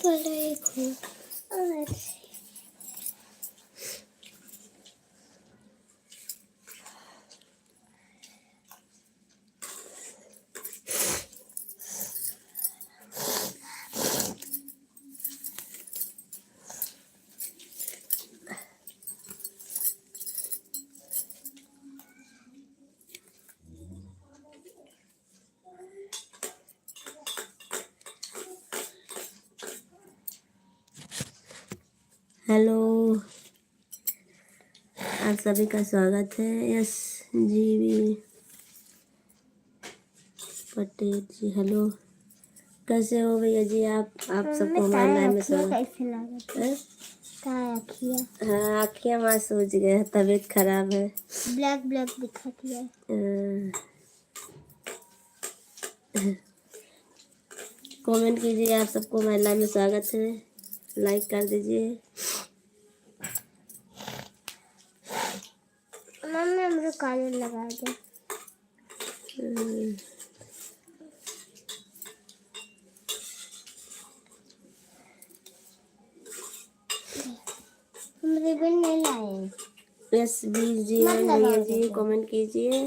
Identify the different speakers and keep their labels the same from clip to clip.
Speaker 1: बड़े हूँ और
Speaker 2: हेलो, आप सभी का स्वागत है। यस जी पटेल जी, हेलो, कैसे हो भैया जी? आप सबको हमारे लाइव में स्वागत है। हाँ, आँखियाँ माँ सूझ गए, तबीयत खराब है,
Speaker 1: ब्लैक ब्लैक दिखाती है।
Speaker 2: कमेंट कीजिए। आप सबको हमारे लाइव में स्वागत है, लाइक कर दीजिए।
Speaker 1: मम्मी मुझे काजल लगा दे। हम रिबन नहीं लाए।
Speaker 2: यस बीर जी और भैया जी कमेंट कीजिए।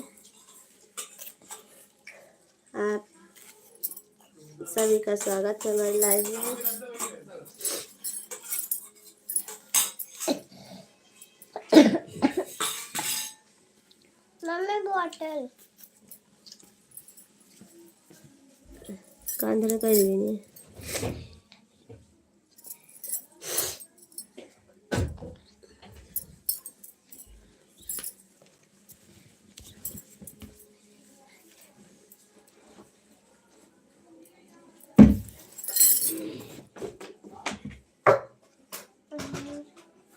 Speaker 2: आप सभी का स्वागत है हमारे लाइव में।
Speaker 1: मम्मी बॉटल
Speaker 2: कांधे कर दीजिए।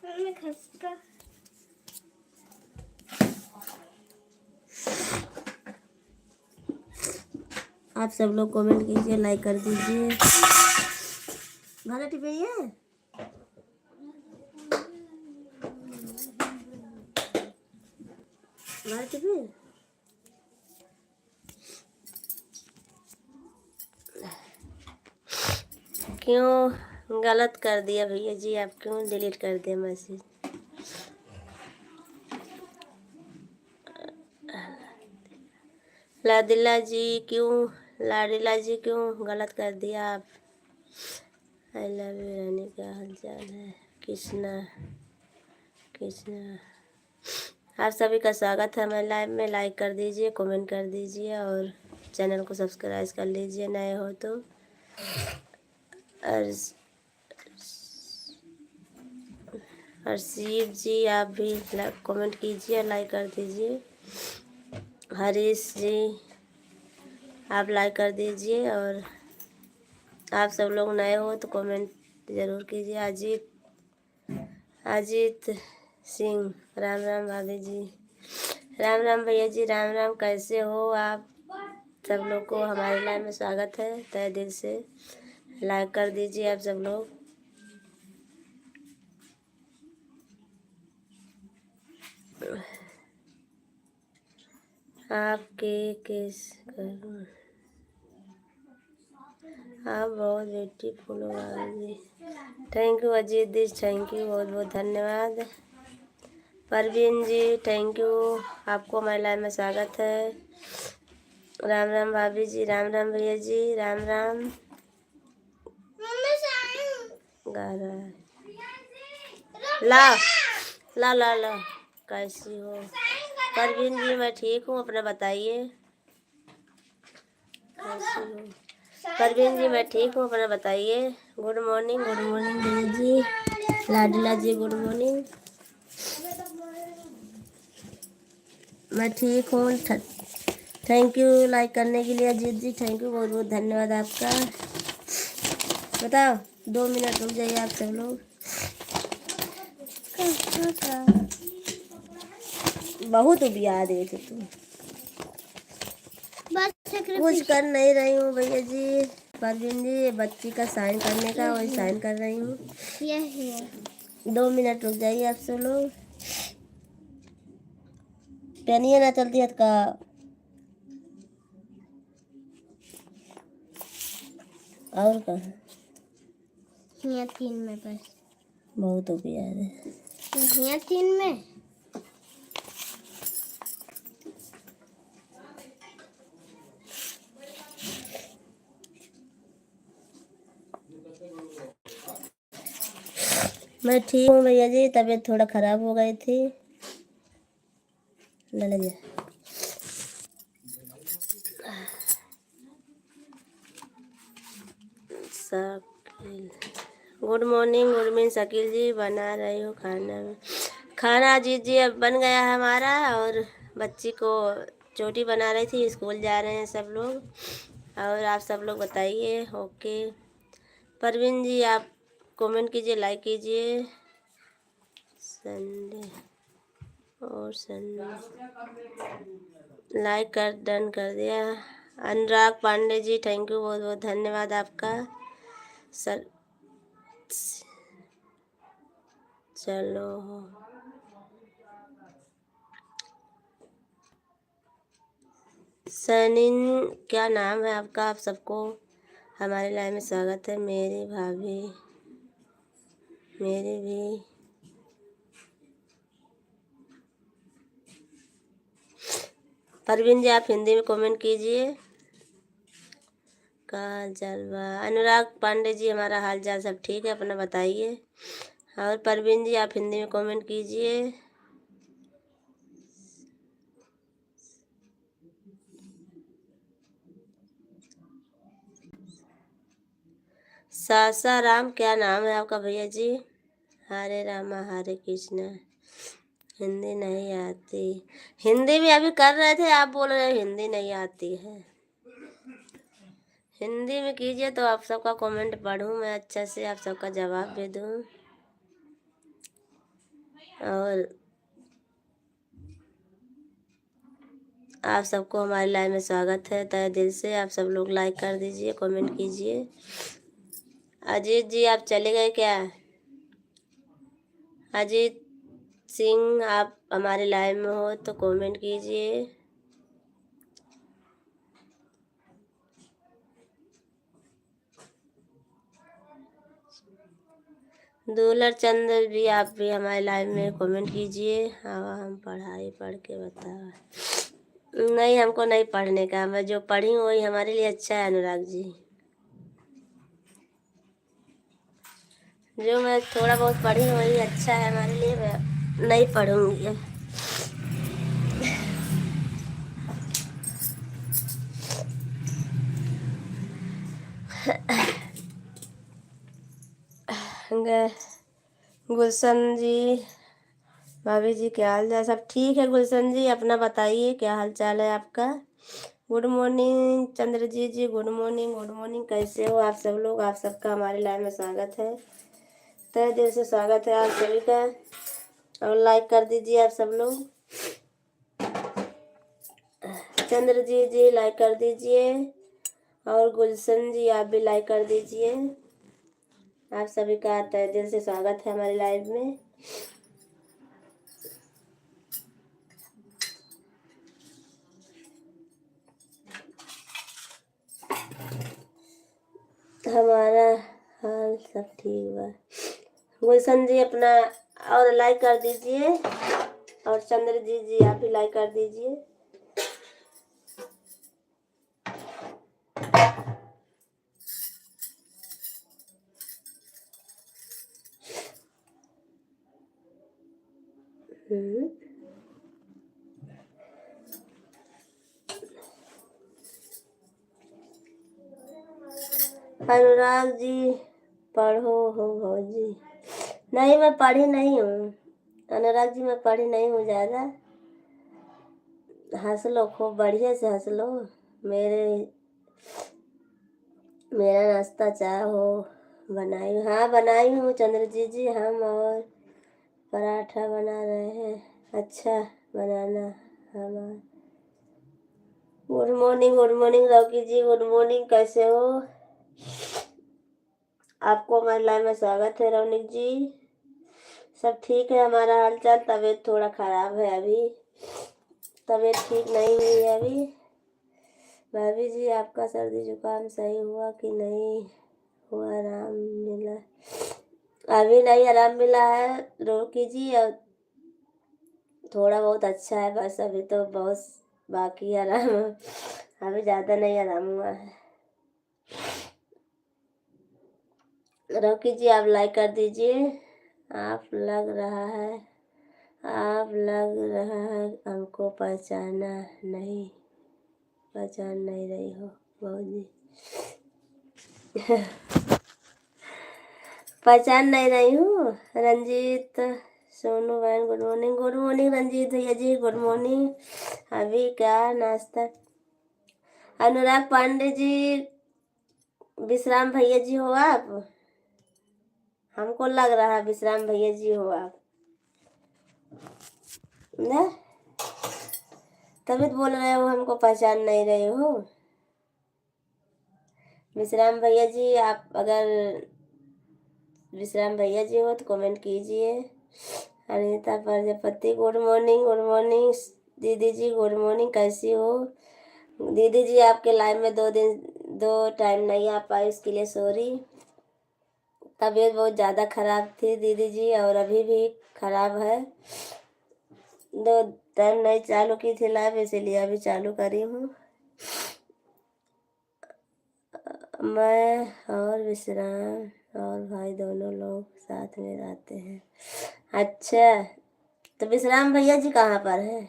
Speaker 1: मम्मी खसका
Speaker 2: आप सब लोग कमेंट कीजिए, लाइक कर दीजिए। भाला टिपैया भाला टिपे क्यों गलत कर दिया भैया जी? आप क्यों डिलीट कर दिया मैसेज? लाडिला जी क्यों, लाडिला जी क्यों गलत कर दिया आप? आई लव यू रानी, क्या हाल चाल है? कृष्णा कृष्णा, आप सभी का स्वागत है हमारे लाइव में। लाइक कर दीजिए, कमेंट कर दीजिए और चैनल को सब्सक्राइब कर लीजिए नए हो तो। हरशीप जी आप भी कमेंट कीजिए, लाइक कर दीजिए। हरीश जी आप लाइक कर दीजिए और आप सब लोग नए हो तो कमेंट ज़रूर कीजिए। अजीत सिंह, राम राम भाभी जी, राम राम भैया जी, राम राम। कैसे हो आप? सब लोग को हमारे लाइव में स्वागत है। तहे दिल से लाइक कर दीजिए आप सब लोग। आपके केस करूँ आप बहुत ब्यूटीफुल हो भाभी जी। Thank you Ajit ji, thank you, बहुत बहुत धन्यवाद। परवीन जी थैंक यू, आपको हमारे लाइव में स्वागत है। राम राम भाभी जी, राम राम भैया जी, राम राम। गा रहा है, ला ला ला ला। कैसी हो परवीन जी? मैं ठीक हूँ, अपना बताइए कैसी हो? परवीन जी मैं ठीक हूँ, अपना बताइए। गुड मॉर्निंग भैया जी, लाडला जी गुड मॉर्निंग। मैं ठीक हूँ, थैंक यू लाइक करने के लिए अजीत जी, थैंक यू, बहुत बहुत धन्यवाद आपका। बताओ 2 मिनट रुक जाइए आप सब लोग। बहुत उबिया दे थे तुम। कुछ कर नहीं रही हूँ भैया जी। परवीन जी बच्ची का साइन करने का, वही साइन कर रही हूँ। 2 मिनट रुक जाइए आप सब लोग। पेनिए ना चलती है का। और कहा
Speaker 1: यहाँ 3 में बस।
Speaker 2: बहुत हो गया है।
Speaker 1: यहाँ 3 में।
Speaker 2: मैं ठीक हूँ भैया जी, तबीयत थोड़ा ख़राब हो गई थी। ले जा। शकील, गुड मॉर्निंग शकील जी, बना रही हो खाना में? खाना जी अब बन गया है हमारा, और बच्ची को चोटी बना रही थी। स्कूल जा रहे हैं सब लोग। और आप सब लोग बताइए। ओके परवीन जी, आप कमेंट कीजिए, लाइक कीजिए। संडे लाइक कर डन कर दिया। अनुराग पांडे जी, थैंक यू, बहुत बहुत धन्यवाद आपका। सर चलो सनिन, क्या नाम है आपका? आप सबको हमारे लाइव में स्वागत है। मेरी भाभी, मेरी भी परवीन जी, आप हिंदी में कमेंट कीजिए। का हाल चाल बा? अनुराग पांडे जी, हमारा हाल चाल सब ठीक है, अपना बताइए। और परवीन जी, आप हिंदी में कमेंट कीजिए। सासाराम, क्या नाम है आपका भैया जी? हरे रामा हरे कृष्णा। हिंदी नहीं आती? हिंदी भी अभी कर रहे थे, आप बोल रहे हिंदी नहीं आती है। हिंदी में कीजिए तो आप सबका कमेंट पढ़ूं मैं अच्छा से, आप सबका जवाब भी दूं। और आप सबको हमारे लाइव में स्वागत है तहे दिल से। आप सब लोग लाइक कर दीजिए, कमेंट कीजिए। अजीत जी, आप चले गए क्या? अजीत सिंह, आप हमारे लाइव में हो तो कमेंट कीजिए। दूलर चंद भी, आप भी हमारे लाइव में कमेंट कीजिए। हाँ, हम पढ़ाई पढ़ के बता। नहीं, हमको नहीं पढ़ने का, मैं जो पढ़ी हूँ वही हमारे लिए अच्छा है अनुराग जी। जो मैं थोड़ा बहुत पढ़ी हूँ वही अच्छा है हमारे लिए, मैं नहीं पढ़ूंगी। गुलशन जी, भाभी जी, क्या हाल चाल? सब ठीक है गुलशन जी, अपना बताइए क्या हाल चाल है आपका? गुड मॉर्निंग चंद्रजीत जी, गुड मॉर्निंग, गुड मॉर्निंग। कैसे हो आप सब लोग? आप सबका हमारे लाइव में स्वागत है, तहे दिल से स्वागत है आप सभी का। और लाइक कर दीजिए आप सब लोग। चंद्रजीत जी लाइक कर दीजिए, और गुलशन जी आप भी लाइक कर दीजिए। आप सभी का तहे दिल से स्वागत है हमारे लाइव में। हमारा हाल सब ठीक बा। गुलशन जी अपना और लाइक कर दीजिए, और चंद्रजीत जी आप भी लाइक कर दीजिए। अनुराग जी, पढ़ो हो भौजी? नहीं, मैं पढ़ी नहीं हूँ अनुराग जी, मैं पढ़ी नहीं हूँ ज़्यादा। हंस लो, खूब बढ़िया से हंस लो। मेरा नाश्ता चाह हो बनाई? हाँ बनाई हूँ चंद्रजीत जी, हम और पराठा बना रहे हैं। अच्छा बनाना। हमारा गुड मॉर्निंग रॉकी जी, गुड मॉर्निंग, कैसे हो? आपको हमारे लाइव में स्वागत है रौनिक जी। सब ठीक है हमारा हाल चाल, तबीयत थोड़ा ख़राब है अभी, तबीयत ठीक नहीं हुई है अभी। भाभी जी, आपका सर्दी जुकाम सही हुआ कि नहीं को आराम मिला? अभी नहीं आराम मिला है रोकी जी, अब थोड़ा बहुत अच्छा है, बस अभी तो बहुत बाकी है आराम, अभी ज़्यादा नहीं आराम हुआ है। रोकी जी आप लाइक कर दीजिए। आप लग रहा है हमको पहचान नहीं रही हो बहू जी। पहचान नहीं रही हूँ। रंजीत सोनू बहन गुड मॉर्निंग रंजीत भैया जी, गुड मॉर्निंग। अभी क्या नाश्ता? अनुराग पांडे जी, विश्राम भैया जी हो आप? हमको लग रहा है विश्राम भैया जी हो आप ना, तभी तो बोल रहे हो हमको पहचान नहीं रहे हो। विश्राम भैया जी, आप अगर विश्राम भैया जी हो तो कमेंट कीजिए। अनीता प्रजापति गुड मॉर्निंग दीदी जी, गुड मॉर्निंग, कैसी हो दीदी जी? आपके लाइव में 2 टाइम नहीं आ पाई, उसके लिए सॉरी। तबीयत बहुत ज़्यादा खराब थी दीदी जी, और अभी भी खराब है। 2 टाइम नहीं चालू की थी लाइव, इसीलिए अभी चालू करी हूँ। मैं और विश्राम और भाई दोनों लोग साथ में रहते हैं। अच्छा, तो विश्राम भैया जी कहाँ पर है?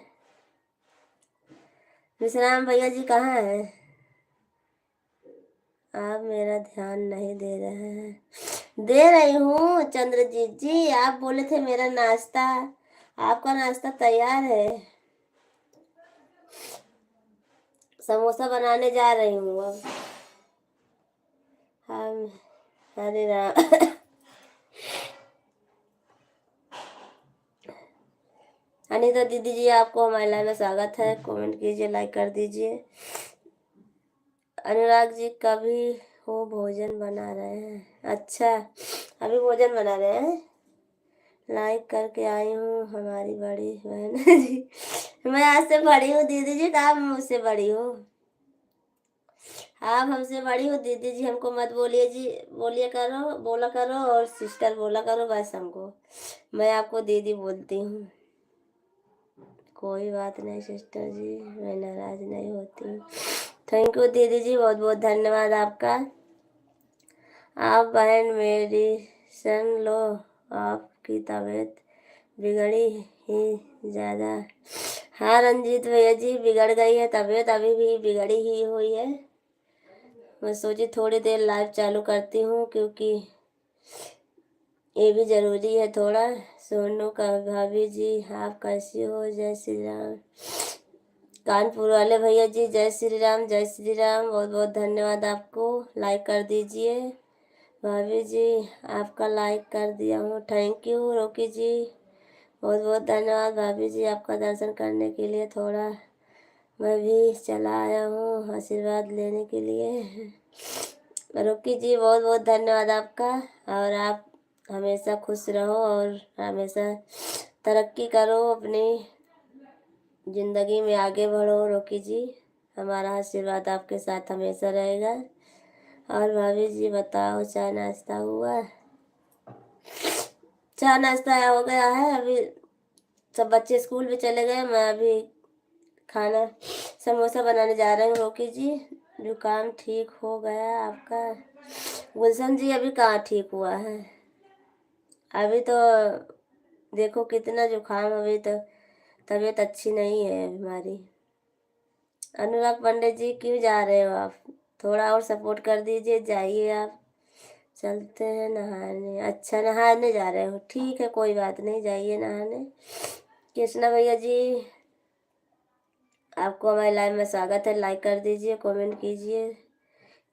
Speaker 2: विश्राम भैया जी कहाँ है? आप मेरा ध्यान नहीं दे रहे हैं। दे रही हूँ चंद्रजीत जी, आप बोले थे मेरा नाश्ता, आपका नाश्ता तैयार है। समोसा बनाने जा रही हूँ अब हम। हरे राम। अनिता दीदी जी, आपको हमारे लाइव में स्वागत है, कमेंट कीजिए, लाइक कर दीजिए। अनुराग जी, कभी हो भोजन बना रहे हैं? अच्छा, अभी भोजन बना रहे हैं। लाइक करके आई हूँ हमारी बड़ी बहन जी। मैं आपसे बड़ी हूँ दीदी जी, आप मुझसे बड़ी हो? आप हमसे बड़ी हो दीदी जी, हमको मत बोलिए जी, बोला करो और सिस्टर बोला करो बस हमको। मैं आपको दीदी बोलती हूँ। कोई बात नहीं सिस्टर जी, मैं नाराज नहीं होती हूँ। थैंक यू दीदी जी, बहुत बहुत धन्यवाद आपका। आप बहन मेरी सुन लो, आपकी तबीयत बिगड़ी ही ज़्यादा। हाँ रंजीत भैया जी, बिगड़ गई है तबीयत, अभी भी बिगड़ी ही हुई है। मैं सोची थोड़ी देर लाइव चालू करती हूँ, क्योंकि ये भी ज़रूरी है थोड़ा। सोनू का भाभी जी, आप कैसी हो? जय श्री राम। कानपुर वाले भैया जी, जय श्री राम, जय श्री राम, बहुत बहुत धन्यवाद आपको। लाइक कर दीजिए भाभी जी, आपका लाइक कर दिया हूँ, थैंक यू। रोकी जी, बहुत बहुत धन्यवाद भाभी जी, आपका दर्शन करने के लिए। थोड़ा मैं भी चला आया हूँ आशीर्वाद लेने के लिए। रोकी जी, बहुत बहुत धन्यवाद आपका, और आप हमेशा खुश रहो और हमेशा तरक्की करो, अपनी ज़िंदगी में आगे बढ़ो। रोकी जी, हमारा आशीर्वाद आपके साथ हमेशा रहेगा। और भाभी जी बताओ, चाय नाश्ता हुआ? चाय नाश्ता हो गया है, अभी सब बच्चे स्कूल भी चले गए, मैं अभी खाना समोसा बनाने जा रही हूँ। रोकी जी, जुकाम ठीक हो गया आपका? गुलशन जी, अभी कहाँ ठीक हुआ है, अभी तो देखो कितना जुकाम, अभी तो तबीयत अच्छी नहीं है हमारी। अनुराग पंडित जी, क्यों जा रहे हो आप? थोड़ा और सपोर्ट कर दीजिए, जाइए आप। चलते हैं नहाने? अच्छा, नहाने जा रहे हो, ठीक है, कोई बात नहीं, जाइए नहाने। कृष्णा भैया जी, आपको हमारे लाइव में स्वागत है, लाइक कर दीजिए, कमेंट कीजिए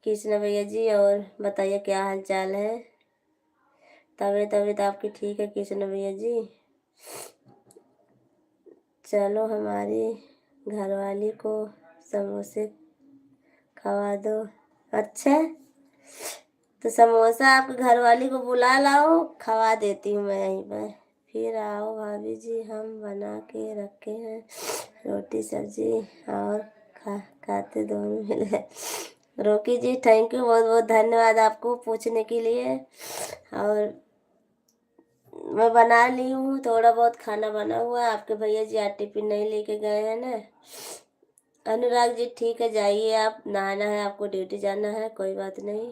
Speaker 2: कृष्णा भैया जी, और बताइए क्या हाल चाल है? तबीयत आपकी ठीक है कृष्णा भैया जी? चलो हमारी घरवाली को समोसे खवा दो। अच्छा, तो समोसा आप घरवाली को बुला लाओ, खवा देती हूँ मैं यहीं पर। फिर आओ भाभी जी, हम बना के रखे हैं रोटी सब्जी, और खाते दोनों मिले। रोकी जी थैंक यू, बहुत बहुत धन्यवाद आपको पूछने के लिए। और मैं बना ली हूँ, थोड़ा बहुत खाना बना हुआ है। आपके भैया जी आज टिफिन नहीं लेके गए हैं ना। अनुराग जी ठीक है, जाइए आप, नहाना है आपको, ड्यूटी जाना है, कोई बात नहीं।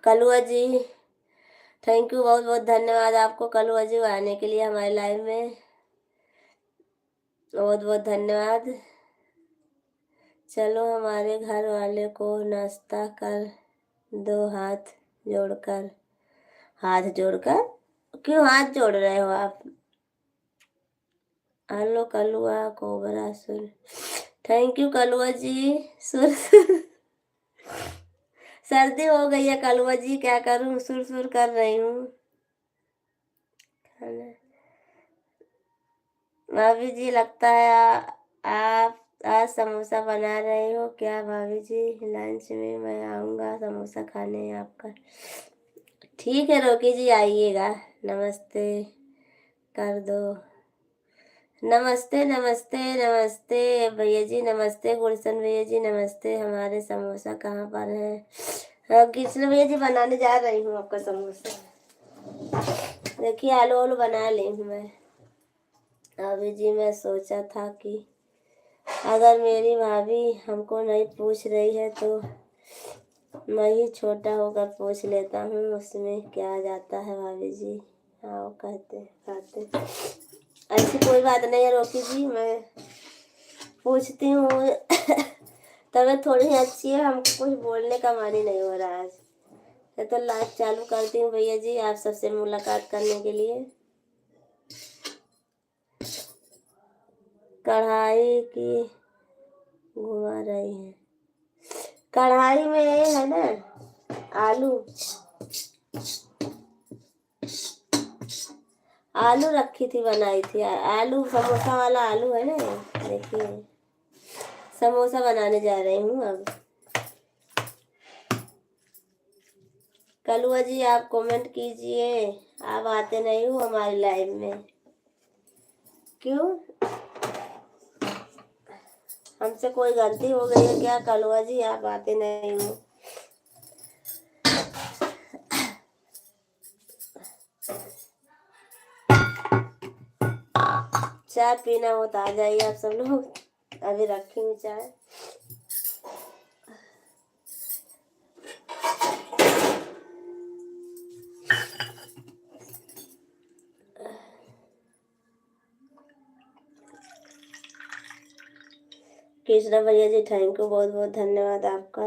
Speaker 2: कलुआ जी थैंक यू, बहुत बहुत धन्यवाद आपको कलुआ जी आने के लिए हमारे लाइव में, बहुत बहुत धन्यवाद। चलो हमारे घर वाले को नाश्ता कर दो, जोड़कर हाथ जोड़कर। क्यों हाथ जोड़ रहे हो आप? हेलो कलुआ कोबरा सुर, थैंक यू कलुआ जी। सुर सर्दी हो गई है कलुआ जी, क्या करूं, सुर सुर कर रही हूँ। भाभी जी लगता है आप आज समोसा बना रहे हो क्या? भाभी जी लंच में मैं आऊँगा समोसा खाने आपका। ठीक है रोकी जी आइएगा, नमस्ते कर दो। नमस्ते नमस्ते नमस्ते भैया जी, नमस्ते गुलशन भैया जी, नमस्ते। हमारे समोसा कहाँ पर है? कृष्ण भैया जी बनाने जा रही हूँ आपका समोसा। देखिए आलू आलू बना ली हूँ मैं। अभी जी मैं सोचा था कि अगर मेरी भाभी हमको नहीं पूछ रही है तो मैं ही छोटा होकर पूछ लेता हूँ, उसमें क्या जाता है भाभी जी। आओ कहते खाते, ऐसी कोई बात नहीं है रोकी जी, मैं पूछती हूँ। तबीयत थोड़ी अच्छी है, हमको कुछ बोलने का मन ही नहीं हो रहा आज। तो लाइव चालू करती हूँ भैया जी आप सबसे मुलाकात करने के लिए। कढ़ाई की घुमा रही है, कढ़ाई में है ना आलू, आलू रखी थी, बनाई थी आलू, समोसा वाला आलू है ना, देखिए समोसा बनाने जा रही हूँ अब। कलुआ जी आप कमेंट कीजिए, आप आते नहीं हो हमारी लाइव में, क्यों? हमसे कोई गलती हो गई है क्या कलुआ जी, आप आते नहीं हो? चाय पीना हो तो आ जाइए आप सब लोग, अभी रखी हूँ चाय। कृष्णा भैया जी थैंक यू, बहुत बहुत धन्यवाद आपका।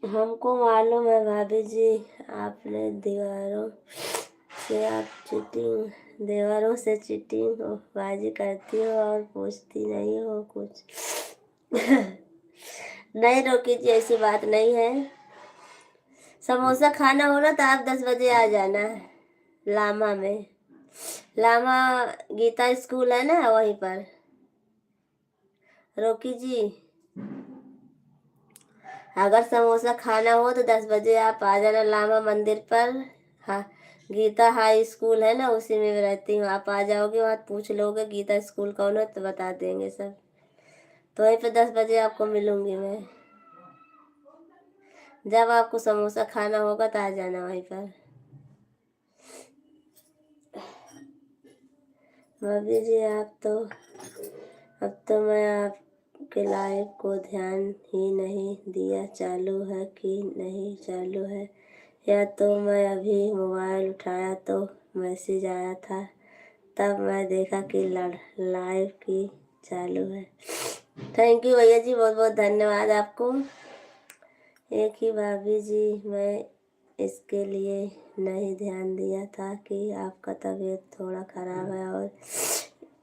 Speaker 2: हमको मालूम है भाभी जी, आपने दीवारों से चीटिंग बाजी करती हो और पूछती नहीं हो कुछ। नहीं रोकी जी ऐसी बात नहीं है। समोसा खाना हो ना तो आप 10 बजे आ जाना लामा में, लामा गीता स्कूल है ना वहीं पर। रोकी जी अगर समोसा खाना हो तो 10 बजे आप आ जाना लामा मंदिर पर। हाँ गीता हाई स्कूल है ना, उसी में रहती हूँ, आप आ जाओगे वहाँ पूछ लोगे गीता स्कूल कौन है तो बता देंगे सब। तो वहीं पे 10 बजे आपको मिलूंगी मैं, जब आपको समोसा खाना होगा तो आ जाना वहीं पर। भाभी जी आप तो, अब तो मैं आपके लाइव को ध्यान ही नहीं दिया चालू है कि नहीं चालू है, या तो मैं अभी मोबाइल उठाया तो मैसेज आया था, तब मैं देखा कि लाइव की चालू है। थैंक यू भैया जी, बहुत बहुत धन्यवाद आपको। एक ही भाभी जी मैं इसके लिए नहीं ध्यान दिया था कि आपका तबीयत थोड़ा ख़राब है और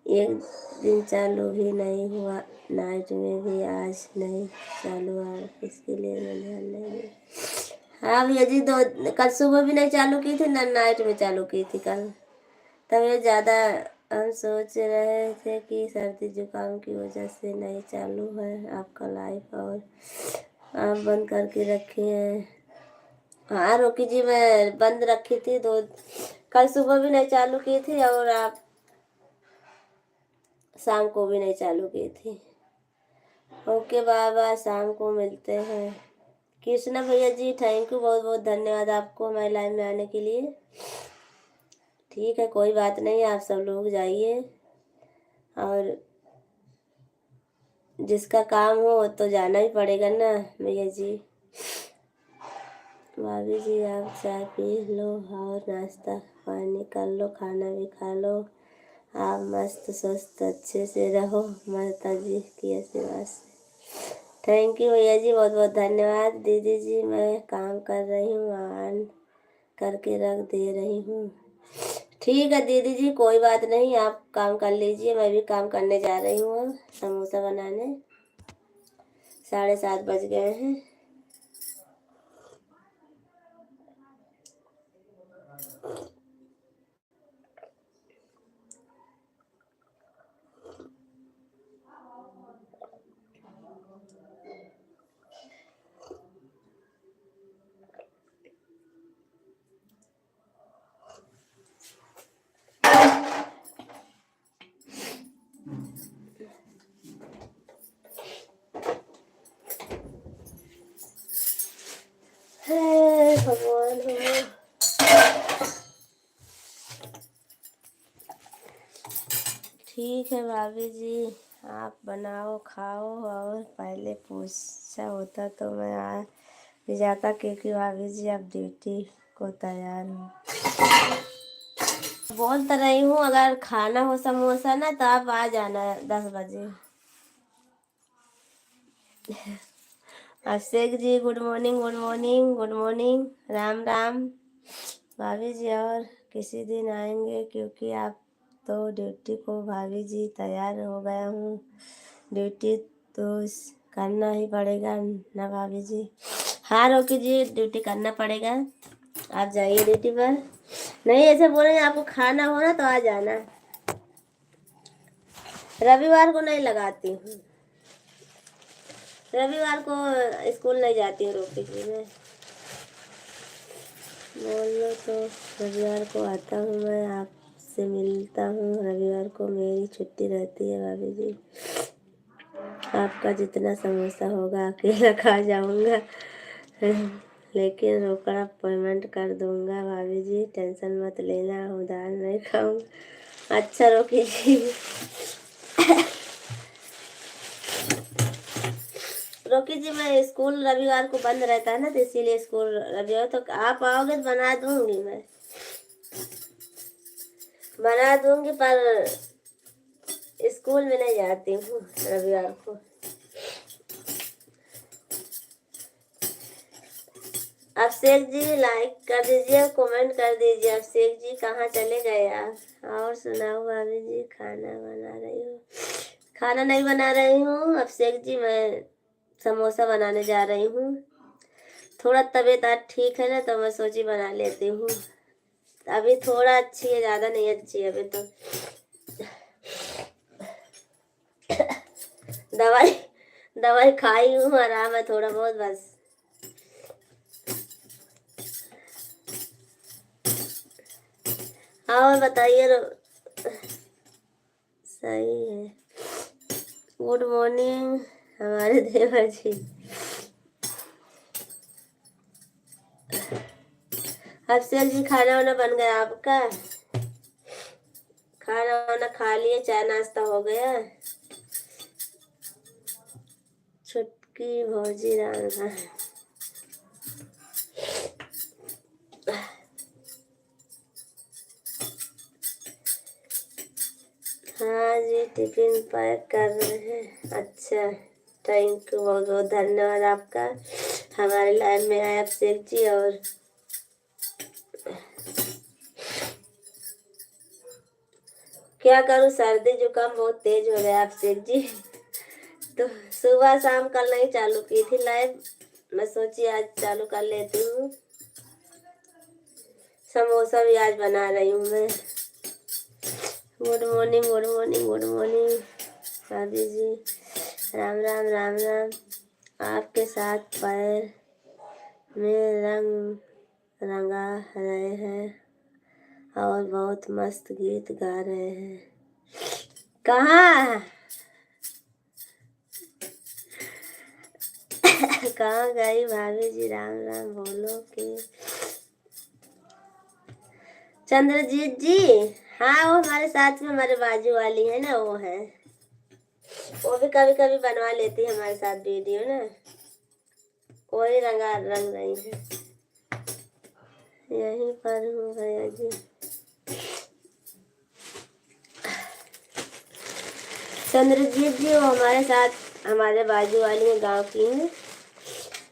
Speaker 2: एक दिन चालू भी नहीं हुआ, नाइट में भी आज नहीं चालू हुआ, इसके लिए मैं ध्यान नहीं दिया। हाँ भैया जी कल सुबह भी नहीं चालू की थी ना नाइट में चालू की थी कल, तबीयत ज़्यादा हम सोच रहे थे कि सर्दी जुकाम की वजह से नहीं चालू है आपका लाइव और आप बंद करके रखे हैं। हाँ रोकी जी, मैं बंद रखी थी दो, कल सुबह भी नहीं चालू की थी और आप शाम को भी नहीं चालू की थी। ओके बाबा, शाम को मिलते हैं। कृष्णा भैया जी थैंक यू, बहुत बहुत धन्यवाद आपको हमारे लाइव में आने के लिए। ठीक है, कोई बात नहीं, आप सब लोग जाइए और जिसका काम हो तो जाना ही पड़ेगा ना भैया जी। भाभी जी आप चाय पी लो और नाश्ता पानी कर लो, खाना भी खा लो, आप मस्त स्वस्थ अच्छे से रहो माता जी की आशीर्वाद से। थैंक यू भैया जी, बहुत बहुत धन्यवाद। दीदी जी मैं काम कर रही हूँ, ऑन करके रख दे रही हूँ। ठीक है दीदी जी, कोई बात नहीं, आप काम कर लीजिए, मैं भी काम करने जा रही हूँ समोसा बनाने। 7:30 बज गए हैं। हे भगवान हो। ठीक है भाभी जी, आप बनाओ खाओ, और पहले पूछा होता तो मैं आ भी जाता, क्योंकि भाभी जी आप ड्यूटी को तैयार हो। बोल तो रही हूँ अगर खाना हो समोसा ना तो आप आ जाना 10 बजे। Abhishek ji good morning, good morning, good morning, Ram Ram. भाभी जी और किसी दिन आएंगे, क्योंकि आप तो ड्यूटी को भाभी जी तैयार हो गया हूँ, ड्यूटी तो करना ही पड़ेगा ना भाभी जी। हाँ रोकी जी, ड्यूटी करना पड़ेगा, आप जाइए ड्यूटी पर। नहीं ऐसे बोलेंगे, आपको खाना हो ना तो आ जाना। रविवार को नहीं लगाती हूँ, रविवार को स्कूल नहीं जाती हूँ रोकी जी मैं। बोल लो तो रविवार को आता हूँ, मैं आपसे मिलता हूँ, रविवार को मेरी छुट्टी रहती है भाभी जी। आपका जितना समोसा होगा अकेला खा जाऊंगा, लेकिन रोकड़ा पेमेंट कर दूंगा भाभी जी, टेंशन मत लेना, उधार नहीं खाऊंगा। अच्छा रोकी जी। रोकी जी मैं स्कूल रविवार को बंद रहता है ना, तो इसीलिए स्कूल रविवार तो आप आओगे तो बना दूंगी, मैं बना दूंगी, पर स्कूल में नहीं जाती हूँ रविवार को। अभिषेक जी लाइक कर दीजिए, कमेंट कर दीजिए। अभिषेक जी कहाँ चले गए आप? और सुनाओ भाभी जी, खाना बना रही हूँ? खाना नहीं बना रही हूँ अभिषेक जी, मैं समोसा बनाने जा रही हूँ। थोड़ा तबीयत आज ठीक है ना, तो मैं सोची बना लेती हूँ। अभी थोड़ा अच्छी है, ज़्यादा नहीं अच्छी है अभी तो। दवाई दवाई खाई हूँ, आराम है थोड़ा बहुत बस। और बताइए सही है। गुड मॉर्निंग हमारे देवर जी। अभिषेक जी खाना वाना बन गया आपका? खाना वाना खा लिए, चाय नाश्ता हो गया? छुटकी भौजी रहा। हाँ जी टिफिन पैक कर रहे हैं। अच्छा थैंक यू, बहुत बहुत धन्यवाद आपका हमारे लाइव में आए अभिषेक जी। और क्या करूँ, सर्दी जुकाम बहुत तेज हो गया अभिषेक जी। तो सुबह शाम कल नहीं चालू की थी लाइव, मैं सोची आज चालू कर लेती हूँ। समोसा भी आज बना रही हूँ मैं। Good morning, good morning, good morning भाभी जी। राम राम राम राम। आपके साथ पैर में रंग रंगा रहे हैं और बहुत मस्त गीत गा रहे हैं। कहाँ कहाँ गई भाभी जी? राम राम बोलो कि चंद्रजीत जी। हाँ, वो हमारे साथ में हमारे बाजू वाली है ना, वो है। वो भी कभी कभी बनवा लेती है हमारे साथ वीडियो ना। वही रंग रही है। यहीं पर हूँ भैया जी। चंद्रजीत जी वो हमारे साथ हमारे बाजू वाली है, गांव की है।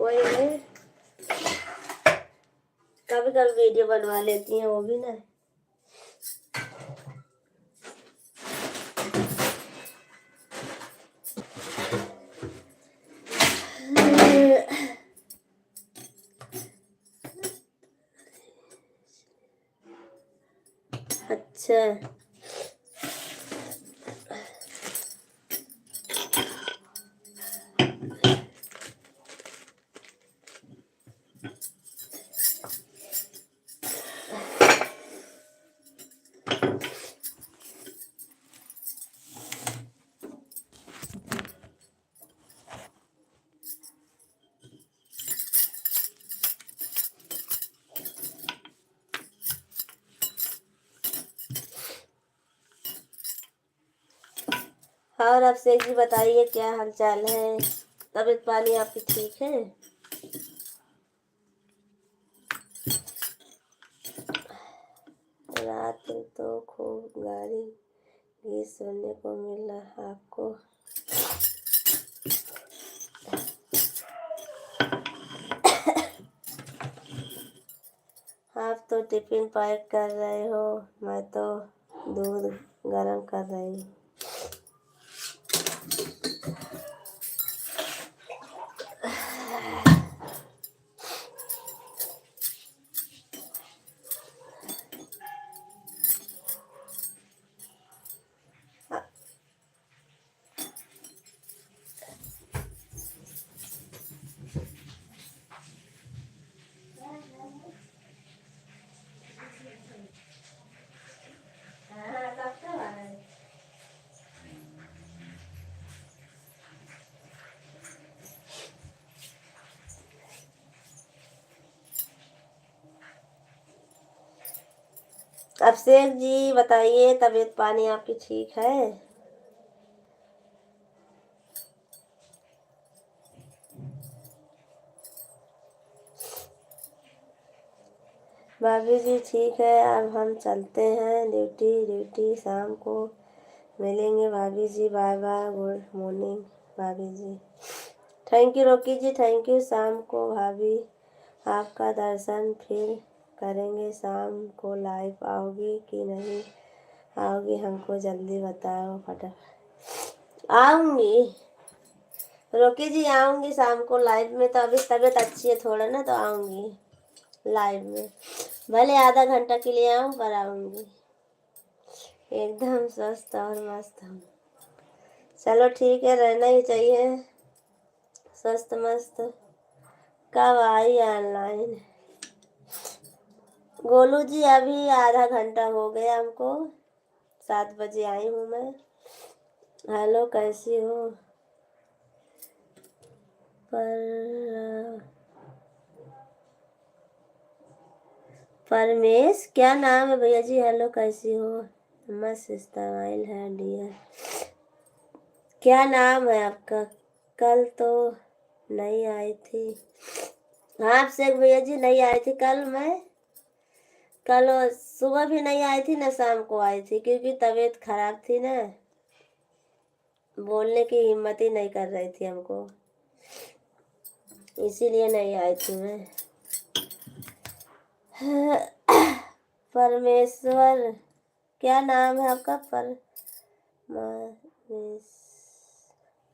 Speaker 2: वही है, कभी कभी वीडियो बनवा लेती हैं वो भी ना। अच्छा, और आप शेख जी बताइए, क्या हाल चाल है? तबीयत पानी आपकी ठीक है? रात तो खूब गाड़ी गीत सुनने को मिला आपको। आप तो टिफिन पैक कर रहे हो, मैं तो दूध गरम कर रही हूँ। अब शेख जी बताइए, तबीयत पानी आपकी ठीक है? भाभी जी ठीक है, अब हम चलते हैं ड्यूटी शाम को मिलेंगे भाभी जी। बाय बाय, गुड मॉर्निंग भाभी जी। थैंक यू रोकी जी, थैंक यू। शाम को भाभी आपका दर्शन फिर करेंगे। शाम को लाइव आओगी कि नहीं आओगी, हमको जल्दी बताओ फटाफट। आऊँगी रोकी जी, आऊँगी शाम को लाइव में। तो अभी तबीयत अच्छी है थोड़ा ना, तो आऊँगी लाइव में। भले आधा घंटा के लिए आऊँ, पर आऊँगी। एकदम स्वस्थ और मस्त हूँ। चलो ठीक है, रहना ही चाहिए स्वस्थ मस्त। कब आई ऑनलाइन? गोलू जी अभी आधा घंटा हो गया हमको, 7 बजे आई हूँ मैं। हेलो, कैसी हो? परमेश क्या नाम है भैया जी? हेलो, कैसी हो? मस्त स्टाइल है डियर। क्या नाम है आपका? कल तो नहीं आई थी। हाँ, आपसे भैया जी नहीं आई थी कल मैं। कल सुबह भी नहीं आई थी ना, शाम को आई थी, क्योंकि तबीयत खराब थी ना, बोलने की हिम्मत ही नहीं कर रही थी हमको, इसीलिए नहीं आई थी मैं। परमेश्वर क्या नाम है आपका?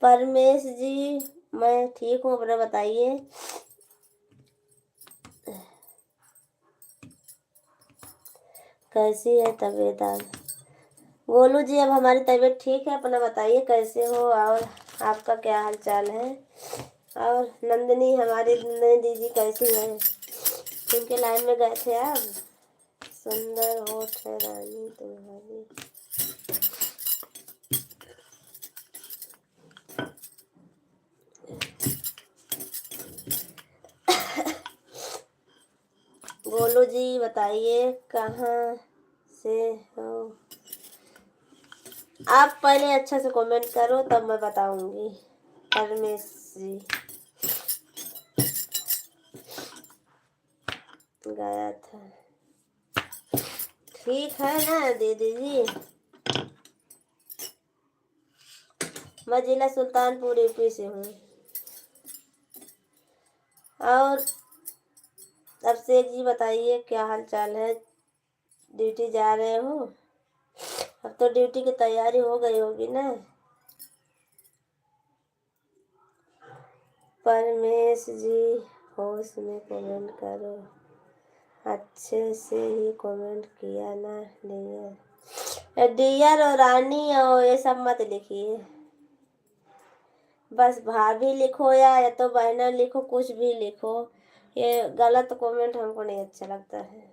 Speaker 2: परमेश जी, मैं ठीक हूँ, अपना बताइए। कैसी है तबीयत आप? गोलू जी, अब हमारी तबीयत ठीक है, अपना बताइए कैसे हो और आपका क्या हाल चाल है। और नंदिनी, हमारी नंदिनी दीदी कैसी है, उनके लाइन में गए थे आप। सुंदर होठ है रानी तुम्हारी। गोलू जी बताइए कहाँ से हो आप। पहले अच्छा से कमेंट करो तब मैं बताऊंगी। परमेश जी गया था, ठीक है ना दीदी जी। मैं जिला सुल्तानपुर यूपी से हूँ। और अभिषेक जी बताइए क्या हाल चाल है, ड्यूटी जा रहे हो। अब तो ड्यूटी की तैयारी हो गई होगी ना। परमेश जी होश में कमेंट करो, अच्छे से ही कमेंट किया ना डियर। डियर और रानी और ये सब मत लिखिए, बस भाभी लिखो या तो बहना लिखो, कुछ भी लिखो। ये गलत कमेंट हमको नहीं अच्छा लगता है।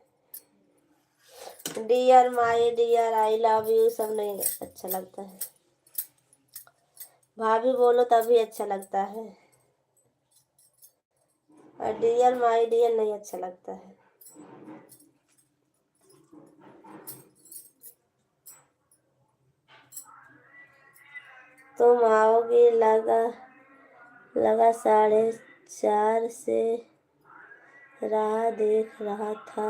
Speaker 2: Dear, my dear, I love you सब नहीं अच्छा लगता है। भाभी बोलो तभी अच्छा लगता है, और डियर माय डियर नहीं अच्छा लगता है। तुम आओगे लगा 4:30 से राह देख रहा था।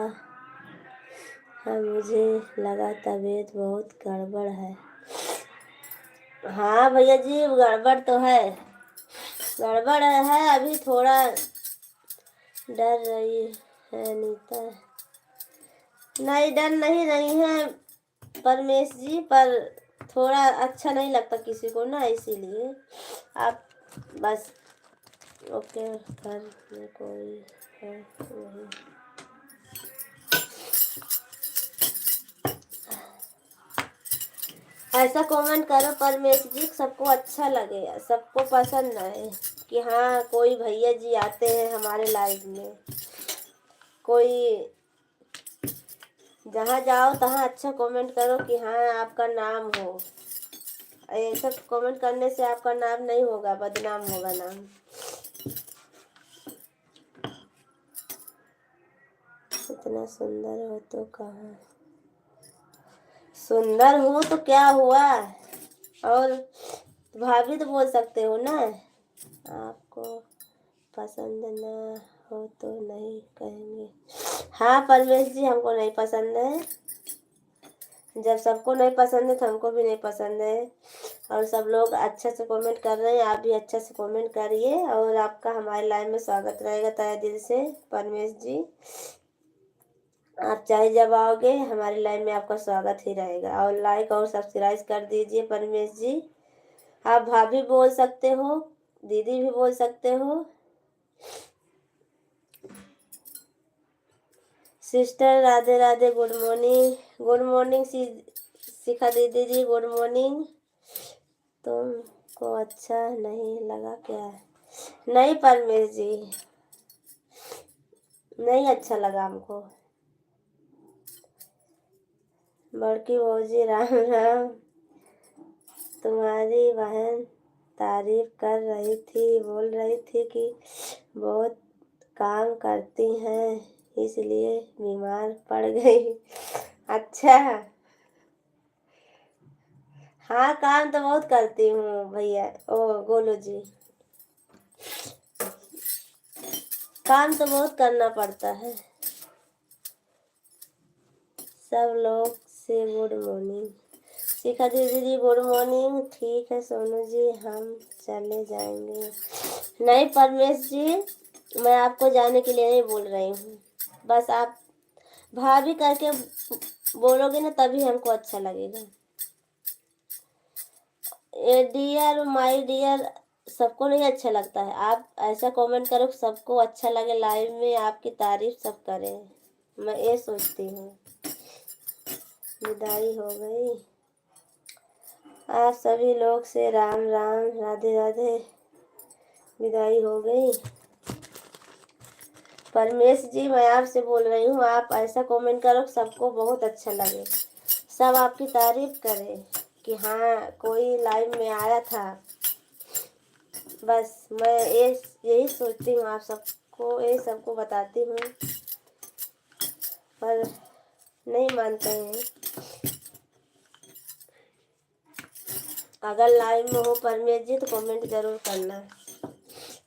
Speaker 2: हाँ, मुझे लगा तबीयत बहुत गड़बड़ है। हाँ भैया जी, गड़बड़ तो है, गड़बड़ है। अभी थोड़ा डर रही है नीता। नहीं, डर नहीं रही है परमेश जी, पर थोड़ा अच्छा नहीं लगता किसी को ना, इसीलिए आप बस ओके। घर में कोई है नहीं। ऐसा कमेंट करो परमेश जी, सबको अच्छा लगे, सबको पसंद आए कि हाँ कोई भैया जी आते हैं हमारे लाइफ में। कोई जहाँ जाओ तहाँ अच्छा कमेंट करो कि हाँ आपका नाम हो। ऐसा कमेंट करने से आपका नाम नहीं होगा, बदनाम होगा नाम। इतना सुंदर हो तो कहाँ, सुंदर हूँ तो क्या हुआ। और भाभी तो बोल सकते हो ना। आपको पसंद ना हो तो नहीं कहेंगे। हाँ परमेश जी, हमको नहीं पसंद है। जब सबको नहीं पसंद है तो हमको भी नहीं पसंद है। और सब लोग अच्छा से कमेंट कर रहे हैं, आप भी अच्छा से कमेंट करिए और आपका हमारे लाइव में स्वागत रहेगा तहे दिल से। परमेश जी, आप चाहे जब आओगे हमारे लाइव में आपका स्वागत ही रहेगा। और लाइक और सब्सक्राइब कर दीजिए परमेश जी। आप भाभी बोल सकते हो, दीदी भी बोल सकते हो। Sister Radhe Radhe, good morning. Good morning Shikha दीदी जी, गुड मॉर्निंग। तुमको अच्छा नहीं लगा क्या। नहीं परमेश जी, नहीं अच्छा लगा हमको। बड़की बहू जी राम राम। तुम्हारी बहन तारीफ कर रही थी, बोल रही थी कि बहुत काम करती हैं इसलिए बीमार पड़ गई। अच्छा, हाँ काम तो बहुत करती हूँ भैया। ओ गोलू जी, काम तो बहुत करना पड़ता है। सब लोग से गुड मॉर्निंग। शिखा दीदी जी गुड मॉर्निंग। ठीक है सोनू जी, हम चले जाएंगे। नहीं परमेश जी, मैं आपको जाने के लिए नहीं बोल रही हूँ, बस आप भाभी करके बोलोगे ना तभी हमको अच्छा लगेगा। ए डियर माय डियर सबको नहीं अच्छा लगता है। आप ऐसा कमेंट करो सबको अच्छा लगे, लाइव में आपकी तारीफ सब करें, मैं ये सोचती हूँ। विदाई हो गई। आप सभी लोग से राम राम, राधे राधे, विदाई हो गई। परमेश जी, मैं आपसे बोल रही हूँ, आप ऐसा कमेंट करो सबको बहुत अच्छा लगे, सब आपकी तारीफ करें कि हाँ कोई लाइव में आया था। बस मैं यही सोचती हूँ, आप सबको ये सबको बताती हूँ, पर नहीं मानते हैं। अगर लाइव में हो परमेश जी तो कमेंट जरूर करना,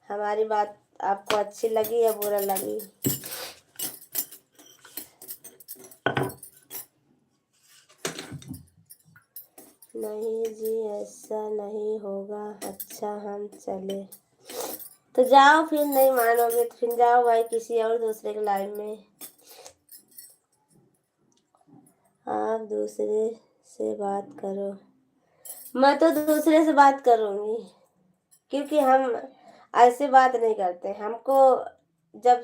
Speaker 2: हमारी बात आपको अच्छी लगी या बुरा लगी। नहीं जी, ऐसा नहीं होगा। अच्छा हम चले तो जाओ, फिर नहीं मानोगे तो फिर जाओ भाई किसी और दूसरे के लाइव में। आप दूसरे से बात करो। मैं तो दूसरे से बात करूँगी, क्योंकि हम ऐसे बात नहीं करते। हमको जब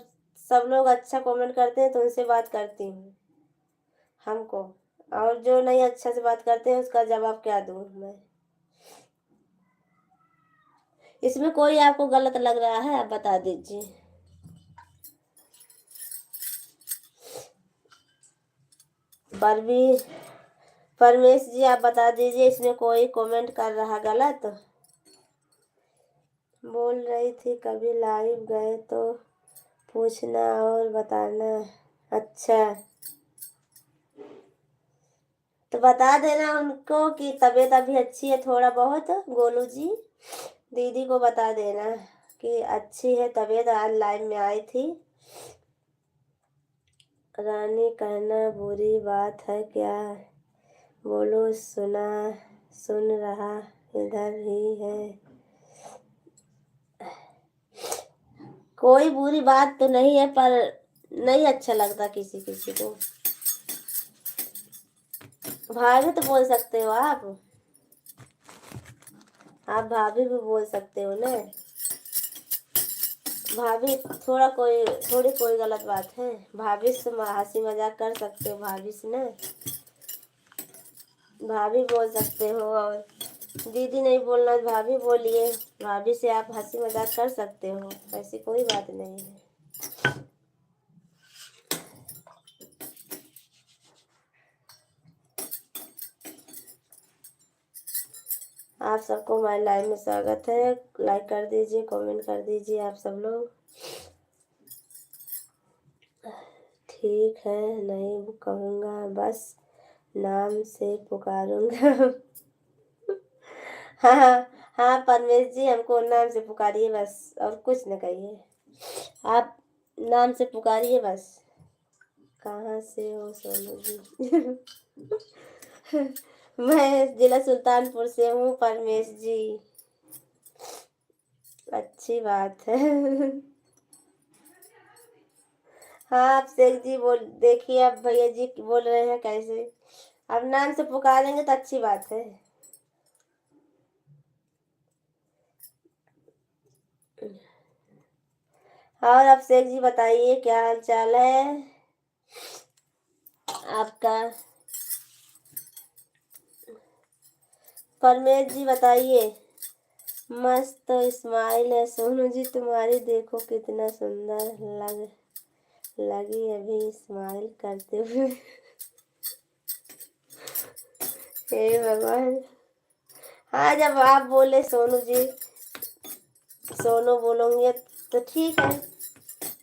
Speaker 2: सब लोग अच्छा कमेंट करते हैं तो उनसे बात करती हूँ हमको, और जो नहीं अच्छा से बात करते हैं उसका जवाब क्या दूँ मैं। इसमें कोई आपको गलत लग रहा है आप बता दीजिए। परमेश जी आप बता दीजिए, इसमें कोई कमेंट कर रहा गलत। बोल रही थी कभी लाइव गए तो पूछना और बताना। अच्छा, तो बता देना उनको कि तबीयत अभी अच्छी है थोड़ा बहुत। गोलू जी दीदी को बता देना कि अच्छी है तबीयत, आज लाइव में आई थी। रानी कहना बुरी बात है क्या? बोलो सुन रहा इधर ही है। कोई बुरी बात तो नहीं है, पर नहीं अच्छा लगता किसी किसी को। भाभी तो बोल सकते हो आप भाभी भी बोल सकते हो ना। भाभी थोड़ी कोई गलत बात है। भाभी से हंसी मजाक कर सकते हो, भाभी से ना भाभी बोल सकते हो। और दीदी नहीं बोलना भाभी बोलिए, भाभी से आप हंसी मजाक कर सकते हो, ऐसी कोई बात नहीं है। आप सबको हमारे लाइव में स्वागत है। लाइक कर दीजिए, कमेंट कर दीजिए आप सब लोग। ठीक है, नहीं कहूँगा, बस नाम से पुकारूंगा। हाँ हाँ परमेश जी, हमको नाम से पुकारिए बस, और कुछ न कहिए। आप नाम से पुकारिए बस। कहाँ से हो सोनू जी? मैं जिला सुल्तानपुर से हूँ परमेश जी। अच्छी बात है। हाँ आप शेख जी बोल देखिए, अब भैया जी बोल रहे हैं कैसे, अब नाम से पुकारेंगे तो अच्छी बात है। और अब शेख जी बताइए क्या हाल चाल है आपका? परमेश जी बताइए। मस्त स्माइल है सोनू जी तुम्हारी, देखो कितना सुंदर लगी अभी स्माइल करते हुए। हे भगवान। हाँ जब आप बोले सोनू जी, सोनू बोलोगे तो ठीक है,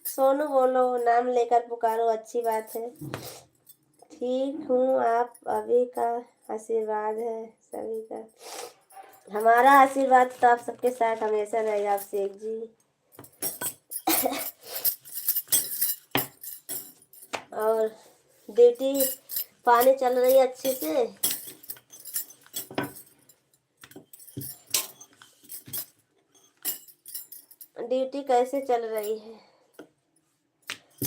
Speaker 2: सोनू बोलो, नाम लेकर पुकारो, अच्छी बात है। ठीक हूँ, आप अभी का आशीर्वाद है सभी का। हमारा आशीर्वाद तो आप सबके साथ हमेशा रहेगा आप शेख जी। और ड्यूटी पानी चल रही है अच्छे से? ड्यूटी कैसे चल रही है?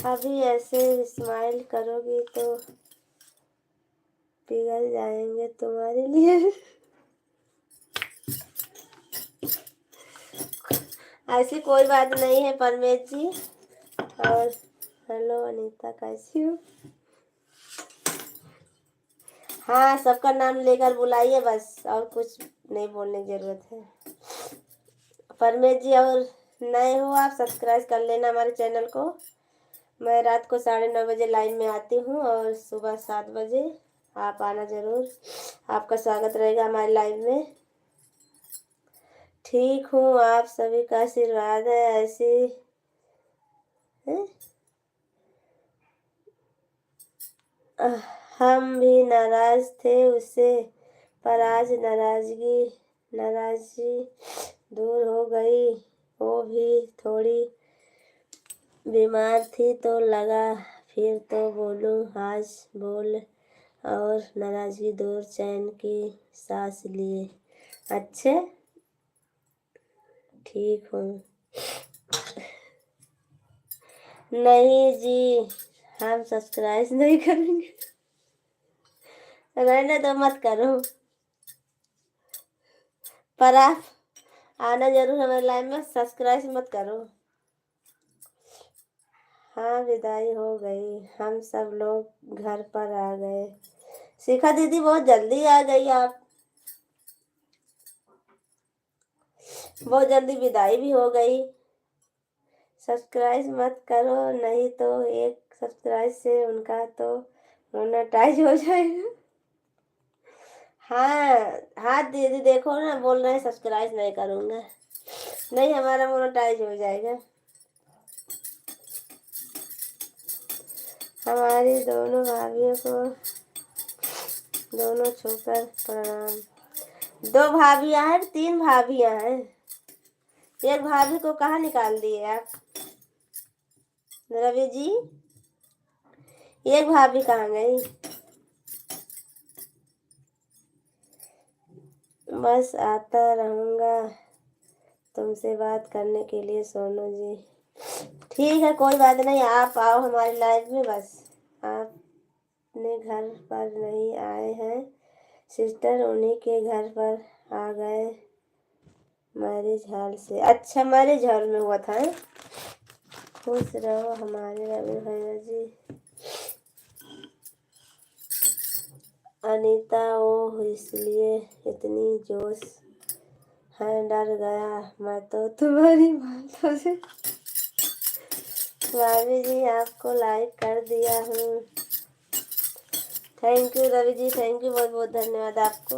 Speaker 2: अभी ऐसे स्माइल करोगी तो पिघल जाएंगे तुम्हारे लिए। ऐसी कोई बात नहीं है परमेश जी। और हेलो अनीता कैसी हो? हाँ, सबका नाम लेकर बुलाइए बस, और कुछ नहीं बोलने की ज़रूरत है। परमेश जी और नए हो आप, सब्सक्राइब कर लेना हमारे चैनल को। मैं रात को 9:30 बजे लाइव में आती हूँ और सुबह 7 बजे आप आना ज़रूर। आपका स्वागत रहेगा हमारे लाइव में। ठीक हूँ, आप सभी का आशीर्वाद है। ऐसे हैं? हम भी नाराज थे उससे, पर आज नाराजगी दूर हो गई। वो भी थोड़ी बीमार थी तो लगा फिर तो बोलूं, आज बोल और नाराजगी दूर, चैन की सांस लिए। अच्छे, ठीक हूँ। नहीं जी, हम सब्सक्राइब नहीं करेंगे। रहने दो, मत करो। पर आप आना जरूर हमारे लाइव में, सब्सक्राइब मत करो। हाँ, विदाई हो गई, हम सब लोग घर पर आ गए। शिखा दीदी बहुत जल्दी आ गई आप, बहुत जल्दी विदाई भी हो गई। सब्सक्राइब मत करो, नहीं तो एक सब्सक्राइब से उनका तो मोनेटाइज हो जाएगा। हाँ हाँ दीदी, देखो ना, बोल रहे हैं सब्सक्राइब नहीं करूँगा। नहीं, हमारा मोनेटाइज हो जाएगा। हमारी दोनों भाभियों को दोनों छूकर प्रणाम। 2 भाभियां हैं, 3 भाभियां हैं। एक भाभी को कहाँ निकाल दिए आप रवि जी? एक भाभी कहाँ गई? बस आता रहूँगा तुमसे बात करने के लिए सोनू जी। ठीक है, कोई बात नहीं, आप आओ हमारी लाइफ में। बस आप अपने घर पर नहीं आए हैं, सिस्टर उन्हीं के घर पर आ गए मैरिज हॉल से। अच्छा, मैरिज हॉल में हुआ था। खुश रहो हमारे रवि भैया जी। अनीता, ओह, इसलिए इतनी जोश है, डर गया मैं तो तुम्हारी बातों से। भाभी जी, आपको लाइक कर दिया हूँ। Thank you Ravi ji, thank you, बहुत बहुत धन्यवाद आपको।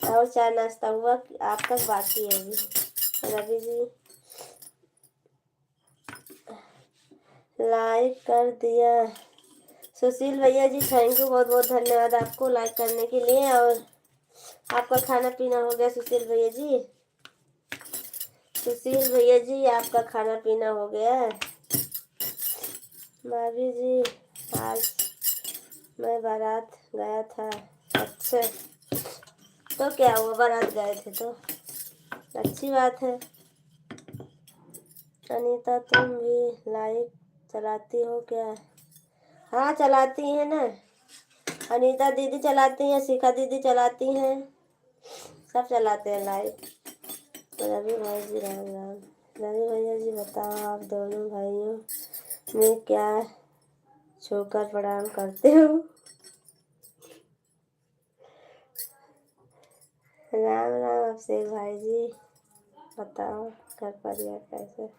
Speaker 2: और चाय नाश्ता हुआ कि आपका बाकी है अभी? रवि जी लाइक कर दिया। सुशील भैया जी, थैंक यू, बहुत बहुत धन्यवाद आपको लाइक करने के लिए। और आपका खाना पीना हो गया सुशील भैया जी? सुशील भैया जी, आपका खाना पीना हो गया? भाभी जी, आज मैं बारात गया था। अच्छा, तो क्या हुआ, बारात गए थे तो अच्छी बात है। अनीता, तुम भी लाइक चलाती हो क्या? हाँ, चलाती हैं ना। अनीता दीदी चलाती हैं, शिखा दीदी चलाती हैं, सब चलाते हैं लाइव। रवि भाई जी, राम राम। रवि भैया जी, बताओ आप दोनों भाइयों में क्या छूकर प्रणाम करते हो? राम राम अभिषेक भाई जी, बताओ घर परिवार कैसे?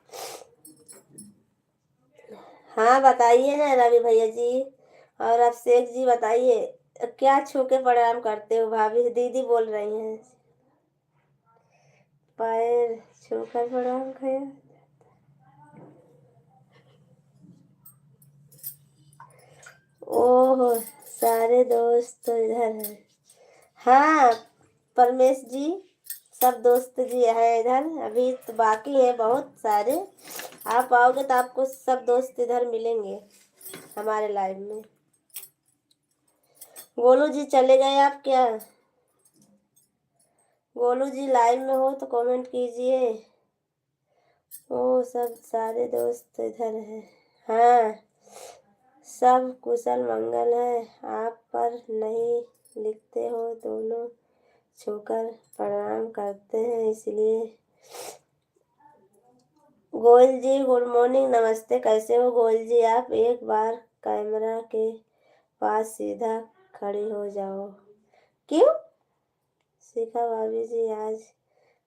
Speaker 2: हाँ, बताइए ना रवि भैया जी और अभिषेक जी, बताइए क्या छू के प्रणाम करते हो? भाभी दीदी बोल रही हैं पैर छूकर प्रणाम किया। ओह, सारे दोस्त तो इधर हैं। हाँ परमेश जी, सब दोस्त जी हैं इधर, अभी तो बाकी हैं बहुत सारे। आप आओगे तो आपको सब दोस्त इधर मिलेंगे हमारे लाइव में। गोलू जी, चले गए आप क्या? गोलू जी, लाइव में हो तो कमेंट कीजिए। ओ, सब सारे दोस्त इधर हैं। हाँ, सब कुशल मंगल है। आप पर नहीं लिखते हो, दोनों छूकर प्रणाम करते हैं इसलिए। गोयल जी, गुड मॉर्निंग, नमस्ते, कैसे हो गोयल जी आप? एक बार कैमरा के पास सीधा खड़ी हो जाओ। क्यों? शिखा भाभी जी आज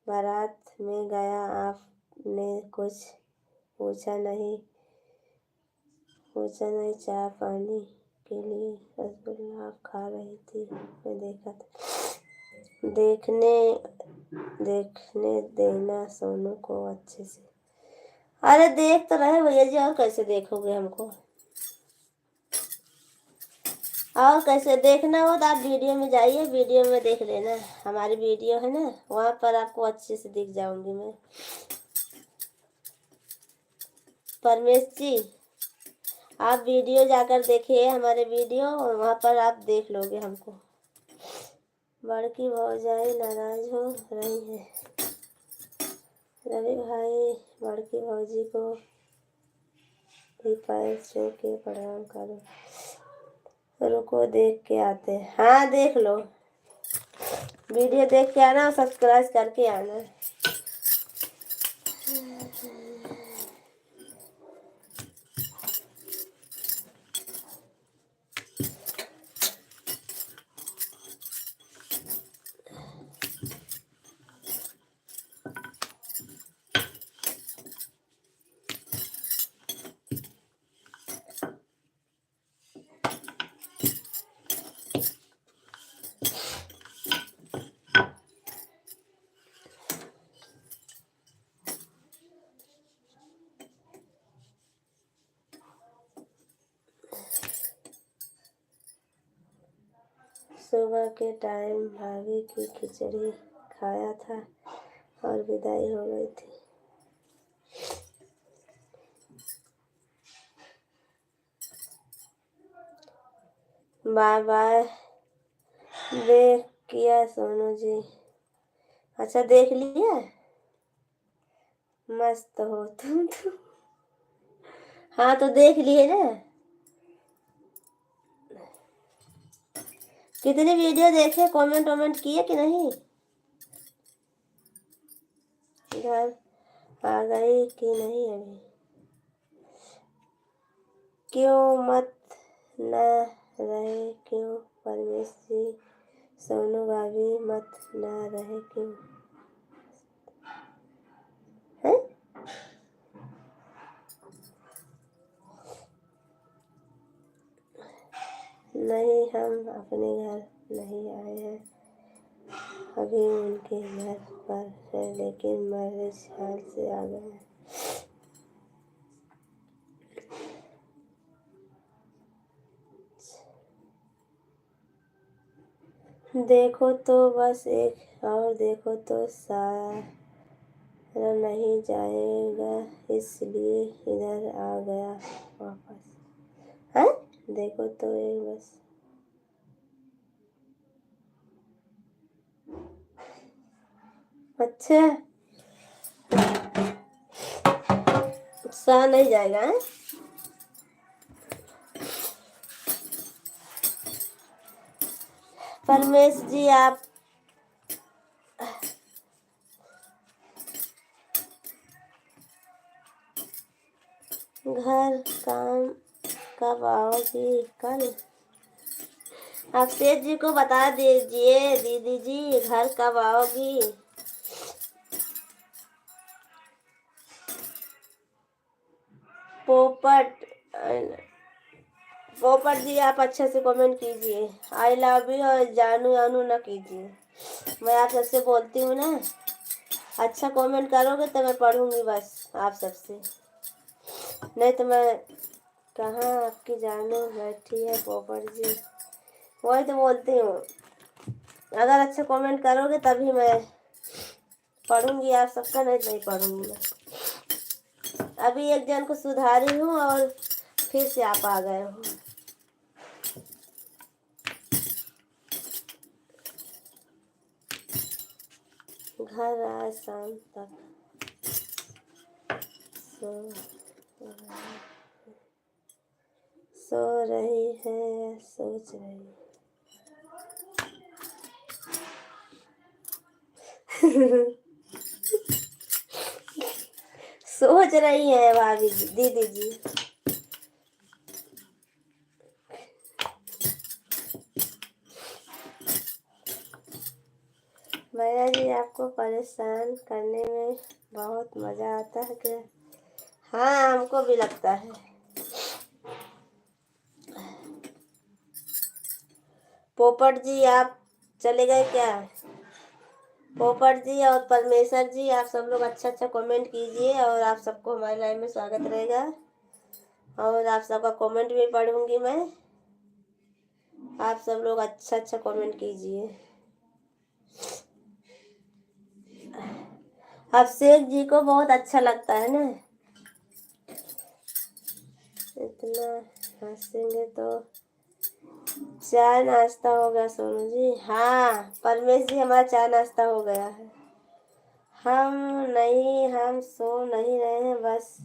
Speaker 2: बारात में गया, आपने कुछ पूछा नहीं? चाय पानी के लिए रसगुल्ला आप खा रही थी, मैं देखा था। देखने देना सोनू को अच्छे से। अरे देख तो रहे भैया जी, और कैसे देखोगे हमको? और कैसे देखना हो तो आप वीडियो में जाइए, वीडियो में देख लेना। हमारी वीडियो है ना, वहाँ पर आपको अच्छे से दिख जाऊंगी मैं। परमेश जी, आप वीडियो जाकर देखिए हमारे वीडियो, और वहाँ पर आप देख लोगे हमको। बड़की भौजाई नाराज हो रही है। रवि भाई, बड़की भौजी को भी पैर छू के प्रणाम करो। रुको देख के आते हैं। हाँ देख लो, वीडियो देख के आना और सब्सक्राइब करके आना। सुबह के टाइम भाभी की खिचड़ी खाया था और विदाई हो गई थी। Bye bye. देख किया सोनू जी? अच्छा देख लिया, मस्त हो तुम तो। हाँ तो देख लिए ना। कितनी वीडियो देखे, कमेंट किए कि नहीं? घर आ गई कि नहीं अभी? क्यों मत न रहे क्यों? परमेश जी, सोनू भाभी मत न रहे क्यों है? नहीं, हम अपने घर नहीं आए हैं, अभी उनके घर पर है, लेकिन मैरिज हाल से आ गए हैं। देखो तो बस एक और देखो तो सारा नहीं जाएगा, इसलिए इधर आ गया वापस। है देखो तो एक बस। अच्छा सहा नहीं जाएगा है? परमेश जी, आप घर काम कब आओगी? कल। आप सेठ जी को बता दीजिए, दीदी जी घर कब आओगी? पोपट पोपट जी, आप अच्छे से कमेंट कीजिए। आई लव यू और जानू जानू ना कीजिए, मैं आप सबसे बोलती हूँ ना। अच्छा कमेंट करोगे तो मैं पढ़ूंगी बस आप सबसे, नहीं तो मैं कहाँ आपकी जानू बैठी है पोपट जी, वही तो बोलती हूँ। अगर अच्छा कमेंट करोगे तभी मैं पढ़ूंगी आप सबका, नहीं पढ़ूंगी मैं। अभी एक जन को सुधारी हूँ और फिर से आप आ गए हो। घर आज शाम तक सो रही है या सोच रही है? सोच रही है भाभी जी, दीदी जी। परेशान करने में बहुत मज़ा आता है क्या? हाँ, हमको भी लगता है। पोपट जी आप चले गए क्या? पोपट जी और परमेश्वर जी, आप सब लोग अच्छा अच्छा कमेंट कीजिए और आप सबको हमारे लाइव में स्वागत रहेगा और आप सबका कमेंट भी पढ़ूंगी मैं। आप सब लोग अच्छा अच्छा कमेंट कीजिए। अभिषेक जी को बहुत अच्छा लगता है ना, इतना हंसेंगे तो। चाय नाश्ता हो गया सोनू जी? हाँ परमेश जी, हमारा चाय नाश्ता हो गया है। हम सो नहीं रहे हैं, बस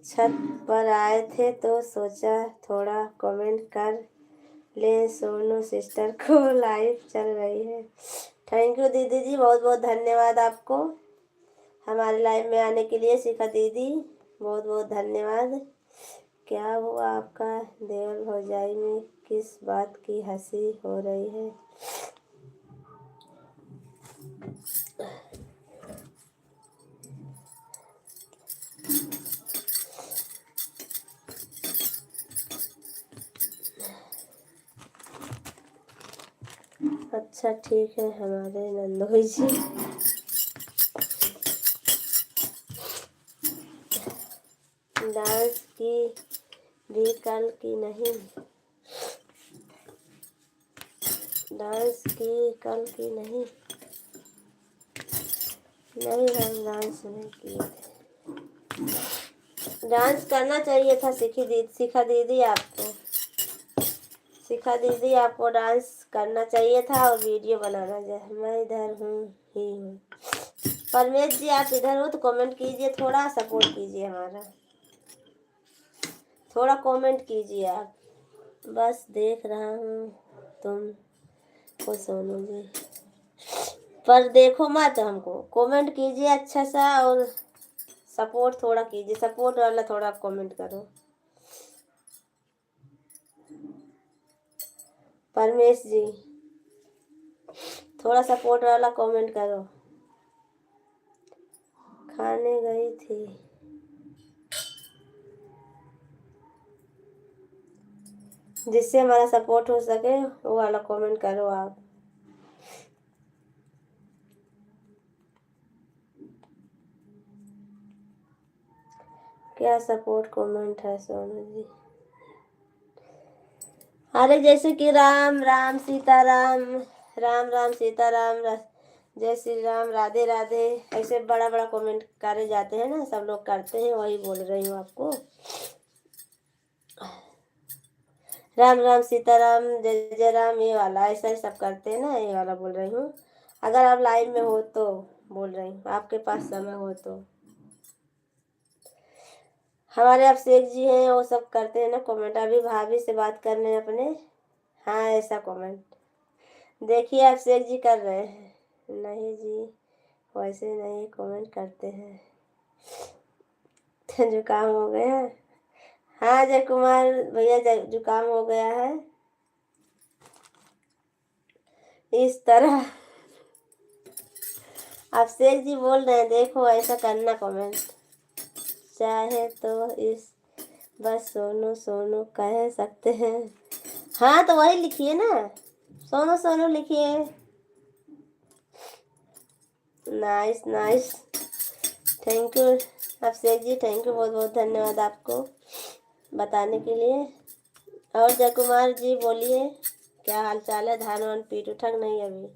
Speaker 2: छत पर आए थे तो सोचा थोड़ा कमेंट कर ले। सोनू सिस्टर को लाइव चल रही है। थैंक यू दीदी जी, बहुत बहुत धन्यवाद आपको हमारे लाइव में आने के लिए। शिखा दीदी बहुत बहुत धन्यवाद। क्या हुआ आपका देवर भौजाई में किस बात की हंसी हो रही है? अच्छा ठीक है हमारे नंदोई जी। डांस की भी कल की नहीं, डांस की कल की नहीं, नहीं हम डांस नहीं किए थे। डांस करना चाहिए था शिखा दीदी आपको। शिखा दीदी आपको डांस करना चाहिए था और वीडियो बनाना चाहिए। मैं इधर हूँ। परमेश जी आप इधर हो तो कमेंट कीजिए, थोड़ा सपोर्ट कीजिए हमारा, थोड़ा कमेंट कीजिए आप। बस देख रहा हूँ तुम को सोनू जी, पर देखो मत, हमको कमेंट कीजिए अच्छा सा और सपोर्ट थोड़ा कीजिए। सपोर्ट वाला थोड़ा कमेंट करो। परमेश जी थोड़ा सपोर्ट वाला कमेंट करो। खाने गई थी, जिससे हमारा सपोर्ट हो सके वो वाला कमेंट करो आप। क्या सपोर्ट कमेंट है सोनू जी? अरे जैसे कि राम राम सीताराम, राम राम सीताराम, जय श्री राम, राधे राधे, ऐसे बड़ा बड़ा कमेंट करे जाते हैं ना, सब लोग करते हैं, वही बोल रही हूँ आपको। राम राम सीताराम, जय जय राम, ये वाला ऐसा ही सब करते हैं ना, ये वाला बोल रही हूँ। अगर आप लाइव में हो तो बोल रही हूँ, आपके पास समय हो तो। हमारे अभिषेक जी हैं, वो सब करते हैं ना कमेंट। अभी भाभी से बात करने अपने, हाँ ऐसा कमेंट देखिए अभिषेक जी कर रहे हैं। नहीं जी वैसे नहीं कमेंट करते हैं। जुकाम हो गया? हाँ जय कुमार भैया, जुकाम हो गया है इस तरह। अभिषेक जी बोल रहे हैं देखो ऐसा करना कमेंट, चाहे तो इस बस सोनू सोनू कह सकते हैं। हाँ तो वही लिखिए ना, सोनू सोनू लिखिए। Nice nice, thank you Abhishek ji, thank you, बहुत बहुत धन्यवाद आपको बताने के लिए। और जय कुमार जी बोलिए, क्या हाल चाल है? धान वान पीट उठक नहीं अभी?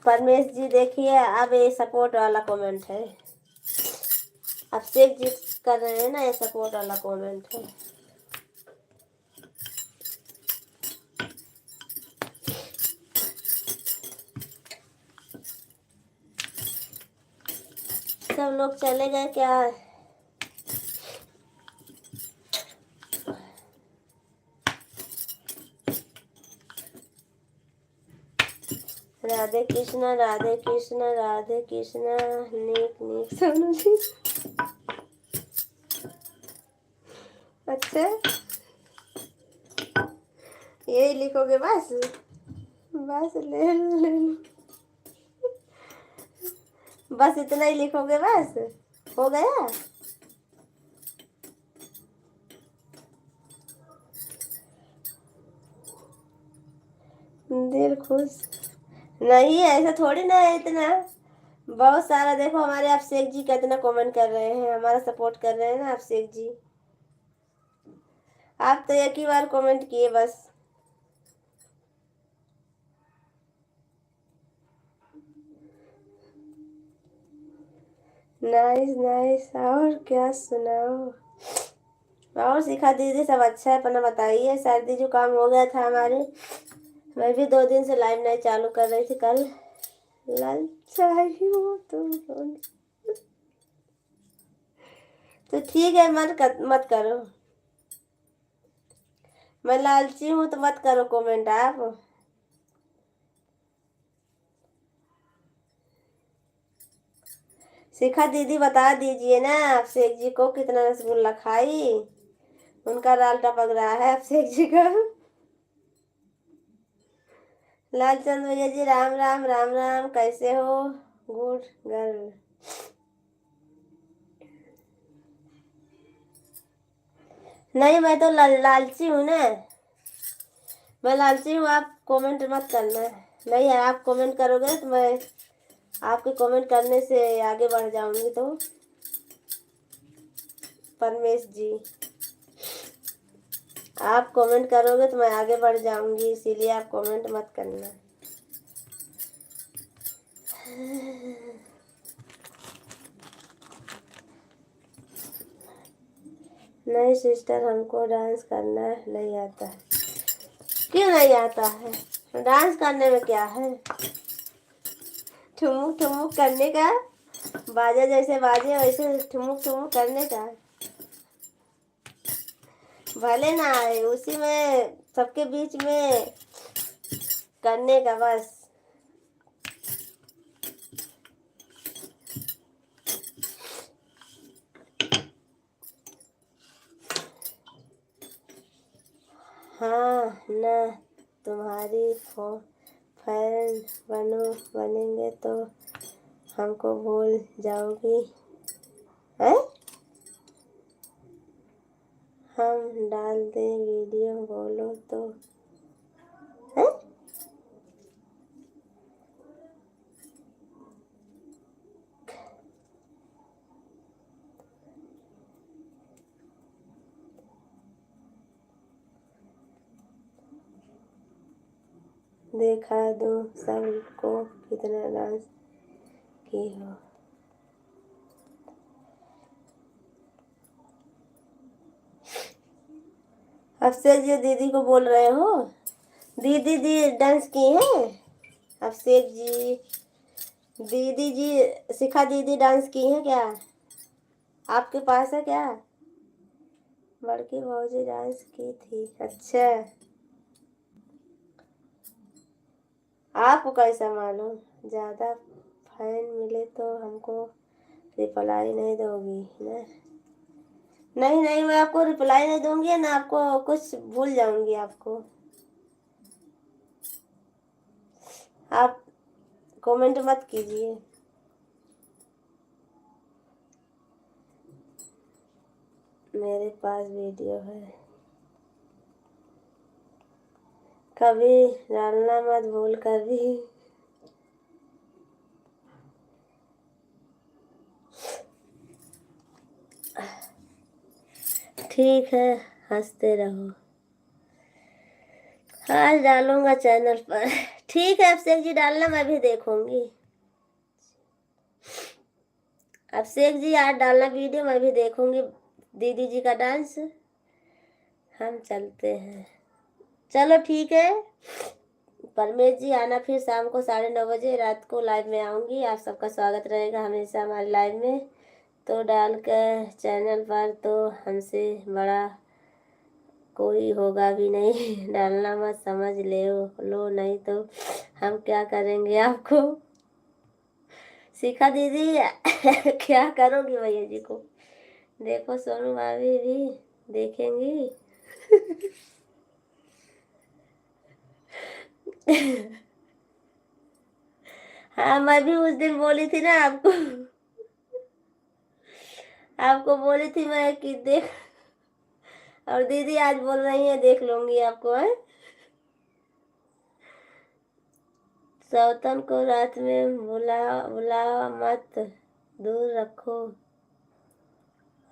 Speaker 2: परमेश जी देखिए अब ये सपोर्ट वाला कमेंट है, अभिषेक जी कर रहे हैं ना, ये सपोर्ट वाला कमेंट है। सब लोग चले गए क्या? राधे कृष्णा राधे कृष्णा राधे कृष्णा, नीक नीक सोनू जी। अच्छा, यही लिखोगे बस? बस ले लो ले लो, बस इतना ही लिखोगे बस? हो गया? दिल खुश नहीं है, ऐसा थोड़ी ना है इतना। बहुत सारा देखो, हमारे अभिषेक जी कितना कमेंट कर रहे हैं, हमारा सपोर्ट कर रहे हैं ना अभिषेक जी। आप तो एक ही बार कमेंट किए बस। नाइस नाइस, और क्या सुनाओ? और शिखा दीदी सब अच्छा है? अपना बताइए। सर्दी जुकाम हो गया था हमारे, मैं भी 2 दिन से लाइव नहीं चालू कर रही थी। कल ललचाई हूँ तो ठीक है, मत करो। मैं लालची हूँ तो मत करो कमेंट आप। शिखा दीदी बता दीजिए ना अभिषेक जी को कितना रसगुल्ला खाई, उनका लाल टपक रहा है अभिषेक जी का। लालचंद भैया जी राम राम राम राम, कैसे हो? Good girl. नहीं, मैं तो लालची हूँ ना, मैं लालची हूँ। आप कमेंट मत करना। नहीं है, आप कमेंट करोगे तो मैं आपके कमेंट करने से आगे बढ़ जाऊंगी। तो परमेश जी, आप कमेंट करोगे तो मैं आगे बढ़ जाऊंगी, इसीलिए आप कमेंट मत करना। नहीं सिस्टर, हमको डांस करना नहीं आता है। क्यों नहीं आता है? डांस करने में क्या है? ठुमुक ठुमुक करने का, बाजा जैसे बाजे वैसे ठुमुक ठुमुक करने का। भले ना आए, उसी में सबके बीच में करने का बस। हाँ ना, तुम्हारी फैन बनेंगे तो हमको भूल जाओगी है? हम डाल दें वीडियो, बोलो तो है? देखा दूँ सबको कितना डांस की हो। अभिषेक जी दीदी को बोल रहे हो? दीदी जी डांस की हैं? अभिषेक जी, दीदी जी, शिखा दीदी डांस की हैं क्या? आपके पास है क्या? बड़की भौजी डांस की थी। अच्छा, आपको कैसा मालूम? ज़्यादा फैन मिले तो हमको रिप्लाई नहीं दोगी ना? नहीं नहीं, मैं आपको रिप्लाई नहीं दूंगी ना, आपको कुछ भूल जाऊंगी आपको। आप कमेंट मत कीजिए। मेरे पास वीडियो है, कभी डालना मत भूल कर भी। ठीक है, हंसते रहो। आज डालूंगा चैनल पर। ठीक है अभिषेक जी, डालना, मैं भी देखूंगी। अभिषेक जी आज डालना वीडियो, मैं भी देखूंगी दीदी जी का डांस। हम चलते हैं, चलो ठीक है। परमेश जी आना फिर शाम को 9:30 रात को लाइव में आऊँगी। आप सबका स्वागत रहेगा हमेशा हमारे लाइव में। तो डाल कर चैनल पर तो हमसे बड़ा कोई होगा भी नहीं। डालना मत, समझ लो नहीं तो हम क्या करेंगे आपको। शिखा दीदी क्या करोगी भैया जी को? देखो सोनू भाभी भी देखेंगी? हाँ, मैं भी उस दिन बोली थी ना आपको। आपको बोली थी मैं कि देख, और दीदी आज बोल रही है देख लूंगी आपको, है। सौतन को रात में बुला बुला मत, दूर रखो,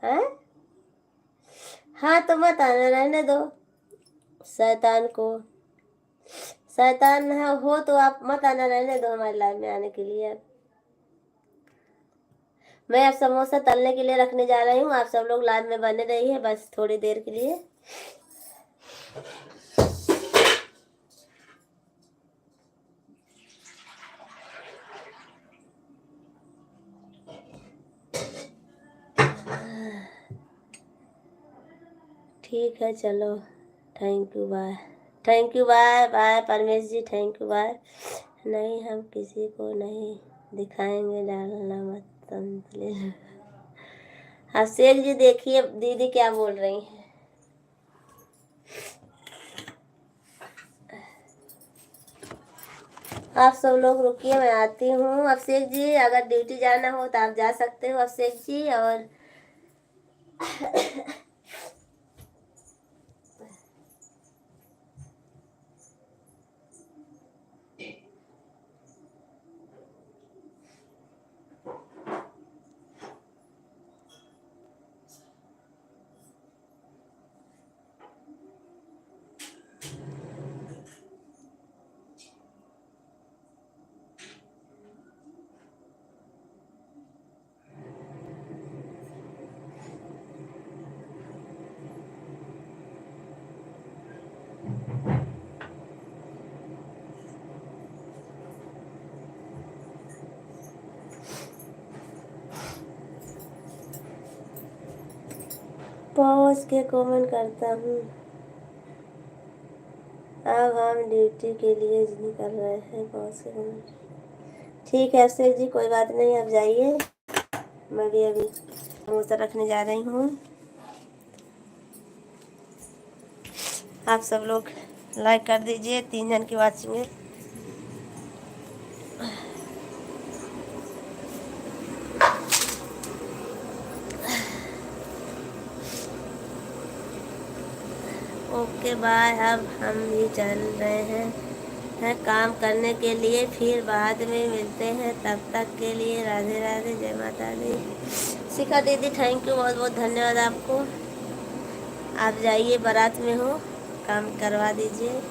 Speaker 2: है। हाँ तो मत आना, रहने दो शैतान को। शैतान हो तो आप मत आना, रहने दो हमारे लाइफ में आने के लिए। मैं अब समोसा तलने के लिए रखने जा रही हूँ, आप सब लोग लाइव में बने रहिए बस थोड़ी देर के लिए। ठीक है चलो, thank you, bye. Thank you, bye bye Paramesh ji, thank you, bye. नहीं, हम किसी को नहीं दिखाएंगे, डालना मत तंतले। हाँ शेख जी, देखिए दीदी क्या बोल रही हैं। आप सब लोग रुकिए, मैं आती हूँ। अभिषेक जी अगर ड्यूटी जाना हो तो आप जा सकते हो, अभिषेक जी। और पहुँच के कमेंट करता हूँ। अब हम ड्यूटी के लिए निकल रहे हैं, पहुँच के कमेंट। ठीक है अभिषेक जी, कोई बात नहीं, आप जाइए। मैं भी अभी समोसा रखने जा रही हूँ। आप सब लोग लाइक कर दीजिए, 3 जन की वाचिंग है। Okay bye. अब हम भी चल रहे हैं काम करने के लिए, फिर बाद में मिलते हैं। तब तक के लिए राधे राधे, जय माता दी। शिखा दीदी थैंक यू, बहुत बहुत धन्यवाद आपको। आप जाइए, बारात में हो, काम करवा दीजिए।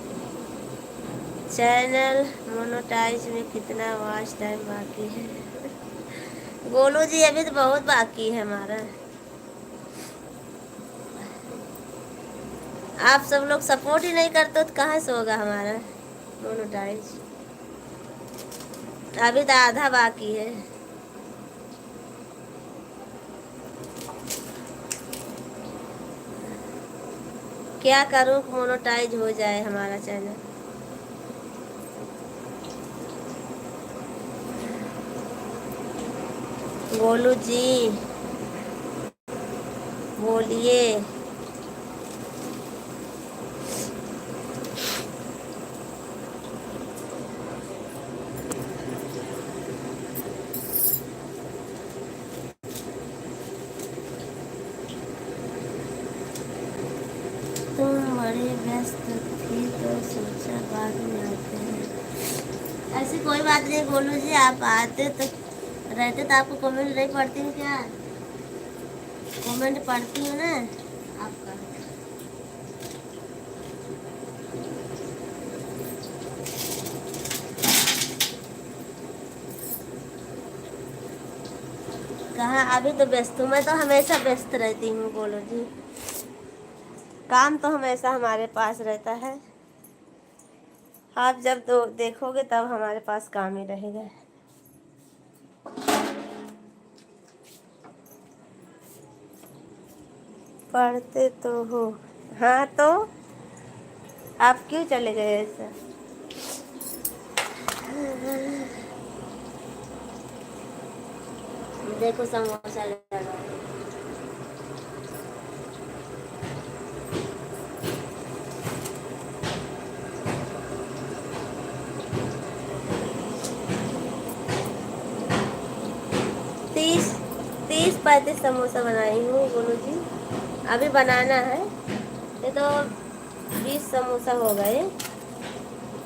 Speaker 2: चैनल मोनेटाइज में कितना वॉच टाइम बाकी है? गोलू जी अभी तो बहुत बाकी है हमारा। आप सब लोग सपोर्ट ही नहीं करते तो कहाँ से होगा हमारा मोनेटाइज? अभी तो आधा बाकी है। क्या करूँ मोनेटाइज हो जाए हमारा चैनल। गोलू जी बोलिए। तुम बड़े व्यस्त थी तो सोचा बाद में आते हैं। ऐसी कोई बात नहीं गोलू जी, आप आते तो रहते तो आपको कमेंट नहीं पढ़ती हूँ क्या? कमेंट पढ़ती हूँ ना आपका। कहाँ, अभी तो व्यस्त हूँ। मैं तो हमेशा व्यस्त रहती हूँ गोलू जी, काम तो हमेशा हमारे पास रहता है। आप जब तो देखोगे तब हमारे पास काम ही रहेगा। पढ़ते तो हो, हाँ तो आप क्यों चले गए ऐसा? देखो समोसा लगा। 30-35 समोसा बनाई हूँ गोलू जी, अभी बनाना है। ये तो 20 समोसा हो गए,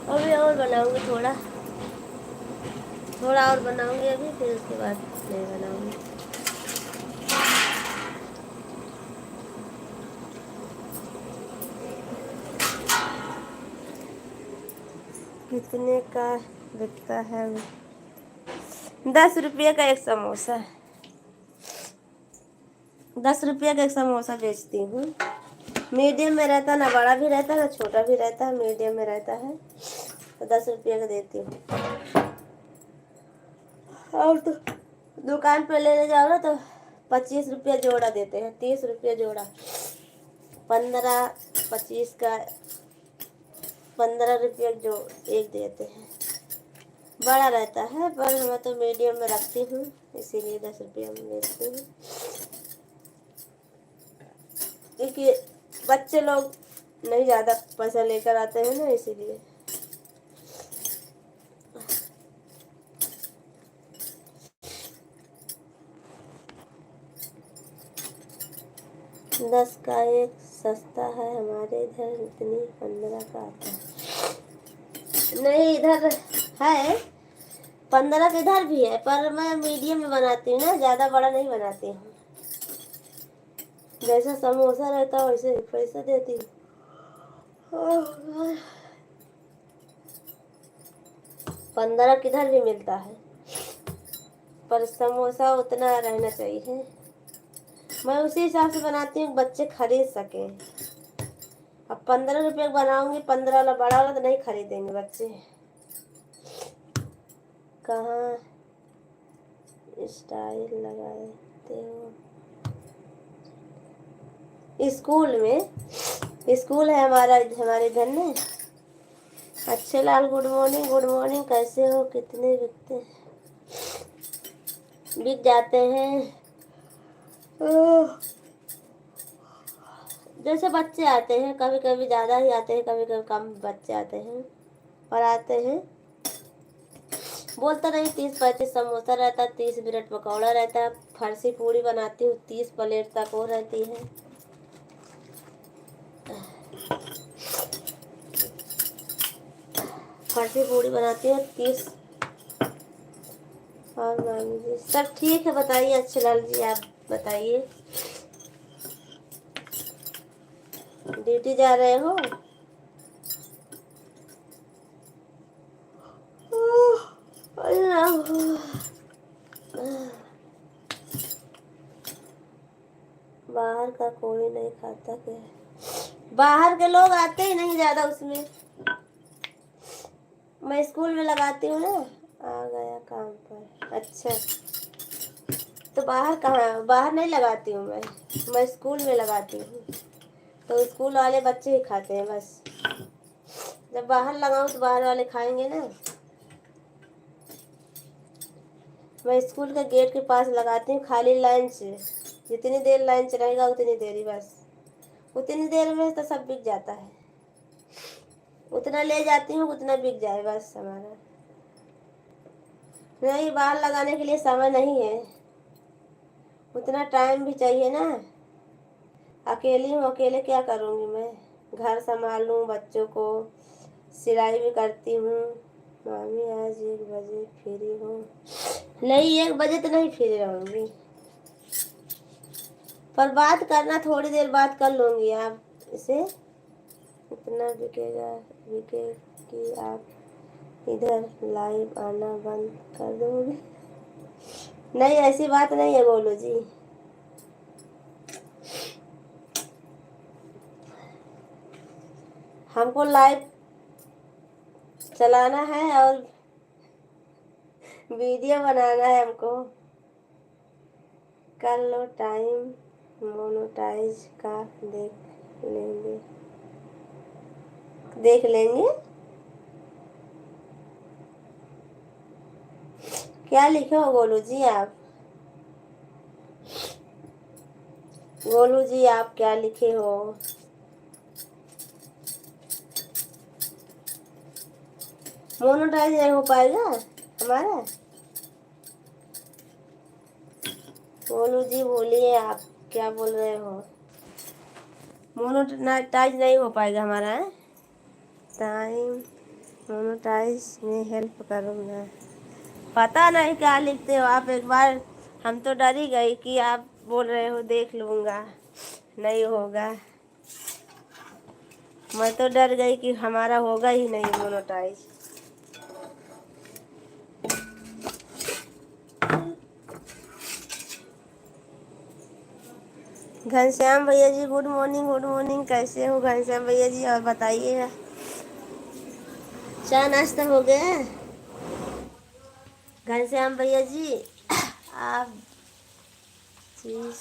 Speaker 2: अभी और बनाऊंगी, थोड़ा और बनाऊंगी अभी, फिर उसके बाद नहीं बनाऊंगी। कितने का बिकता है? 10 रुपये का एक समोसा, 10 रुपये का एक समोसा बेचती हूँ। मीडियम में रहता, ना बड़ा भी रहता ना छोटा भी रहता है, मीडियम में रहता है, तो 10 रुपये का देती हूँ। और तो दुकान पे लेने जाओ ना तो 25 रुपया जोड़ा देते हैं, 30 रुपया जोड़ा, 15-25 का 15 रुपये जो एक देते हैं। बड़ा रहता है पर मैं तो मीडियम में रखती हूँ, इसीलिए 10 रुपया में बेचती हूँ। क्योंकि बच्चे लोग नहीं ज़्यादा पैसा लेकर आते हैं ना, इसीलिए। दस का एक सस्ता है, हमारे इधर इतनी 15 का आता है। नहीं, इधर है 15 का, इधर भी है, पर मैं मीडियम में बनाती हूँ ना, ज़्यादा बड़ा नहीं बनाती हूँ। जैसा समोसा रहता है वैसे पैसा देती हूँ। 15 किधर भी मिलता है, पर समोसा उतना रहना चाहिए। मैं उसी हिसाब से बनाती हूँ, बच्चे खरीद सकें। अब 15 रुपये बनाऊंगी, 15 वाला बड़ा वाला तो नहीं खरीदेंगे बच्चे। कहाँ स्टाइल लगाते हो? स्कूल में, स्कूल है हमारे इधर ने। अच्छे लाल, गुड मॉर्निंग। गुड मॉर्निंग, कैसे हो? कितने बिकते हैं? बिक जाते हैं जैसे बच्चे आते हैं, कभी कभी ज़्यादा ही आते हैं, कभी कभी कम बच्चे आते हैं, और आते हैं। बोलता नहीं, 30-35 समोसा रहता है, 30 ब्रेड पकौड़ा रहता है, फरसी पूड़ी बनाती हूँ, 30 प्लेट तक वो रहती है। फरसी पूड़ी बनाती हूँ 30। और मामी जी सब ठीक है, बताइए अच्छे लाल जी, आप बताइए। ड्यूटी जा रहे हो? बाहर का कोई नहीं खाता क्या? बाहर के लोग आते ही नहीं ज़्यादा उसमें। मैं स्कूल में लगाती हूँ ना। आ गया काम पर, अच्छा। तो बाहर कहाँ, बाहर नहीं लगाती हूँ मैं स्कूल में लगाती हूँ, तो स्कूल वाले बच्चे ही खाते हैं बस। जब बाहर लगाऊँ तो बाहर वाले खाएंगे ना। मैं स्कूल के गेट के पास लगाती हूँ, खाली लंच, जितनी देर लंच रहेगा उतनी देर ही बस, उतनी देर में तो सब बिक जाता है। उतना ले जाती हूँ उतना बिक जाए बस हमारा। नहीं, बाहर लगाने के लिए समय नहीं है, उतना टाइम भी चाहिए ना। अकेली हूँ, अकेले क्या करूँगी मैं? घर संभालूँ, बच्चों को सिलाई भी करती हूँ। मामी आज 1 बजे फ्री हो? नहीं, 1 बजे तो नहीं फ्री रहूँगी, पर बात करना थोड़ी देर बात कर लूँगी आप इसे। इतना बिके कि आप इधर लाइव आना बंद कर दोगे? नहीं, ऐसी बात नहीं है बोलो जी। हमको लाइव चलाना है और वीडियो बनाना है हमको। कर लो टाइम मोनेटाइज का, देख लेंगे। क्या लिखे हो गोलू जी आप? गोलू जी आप क्या लिखे हो? मोनेटाइज नहीं हो पाएगा हमारा। बोलू जी, बोलिए आप क्या बोल रहे हो। मोनोटाइज नहीं हो पाएगा हमारा है टाइम। मोनोटाइज में हेल्प करूँगा। पता नहीं क्या लिखते हो आप, एक बार हम तो डर ही गई कि आप बोल रहे हो देख लूँगा, नहीं होगा। मैं तो डर गई कि हमारा होगा ही नहीं मोनोटाइज। घनश्याम भैया ji good morning, good morning. कैसे हो घनश्याम भैया जी, और बताइए चाय नाश्ता हो गया घनश्याम भैया जी? आप चीज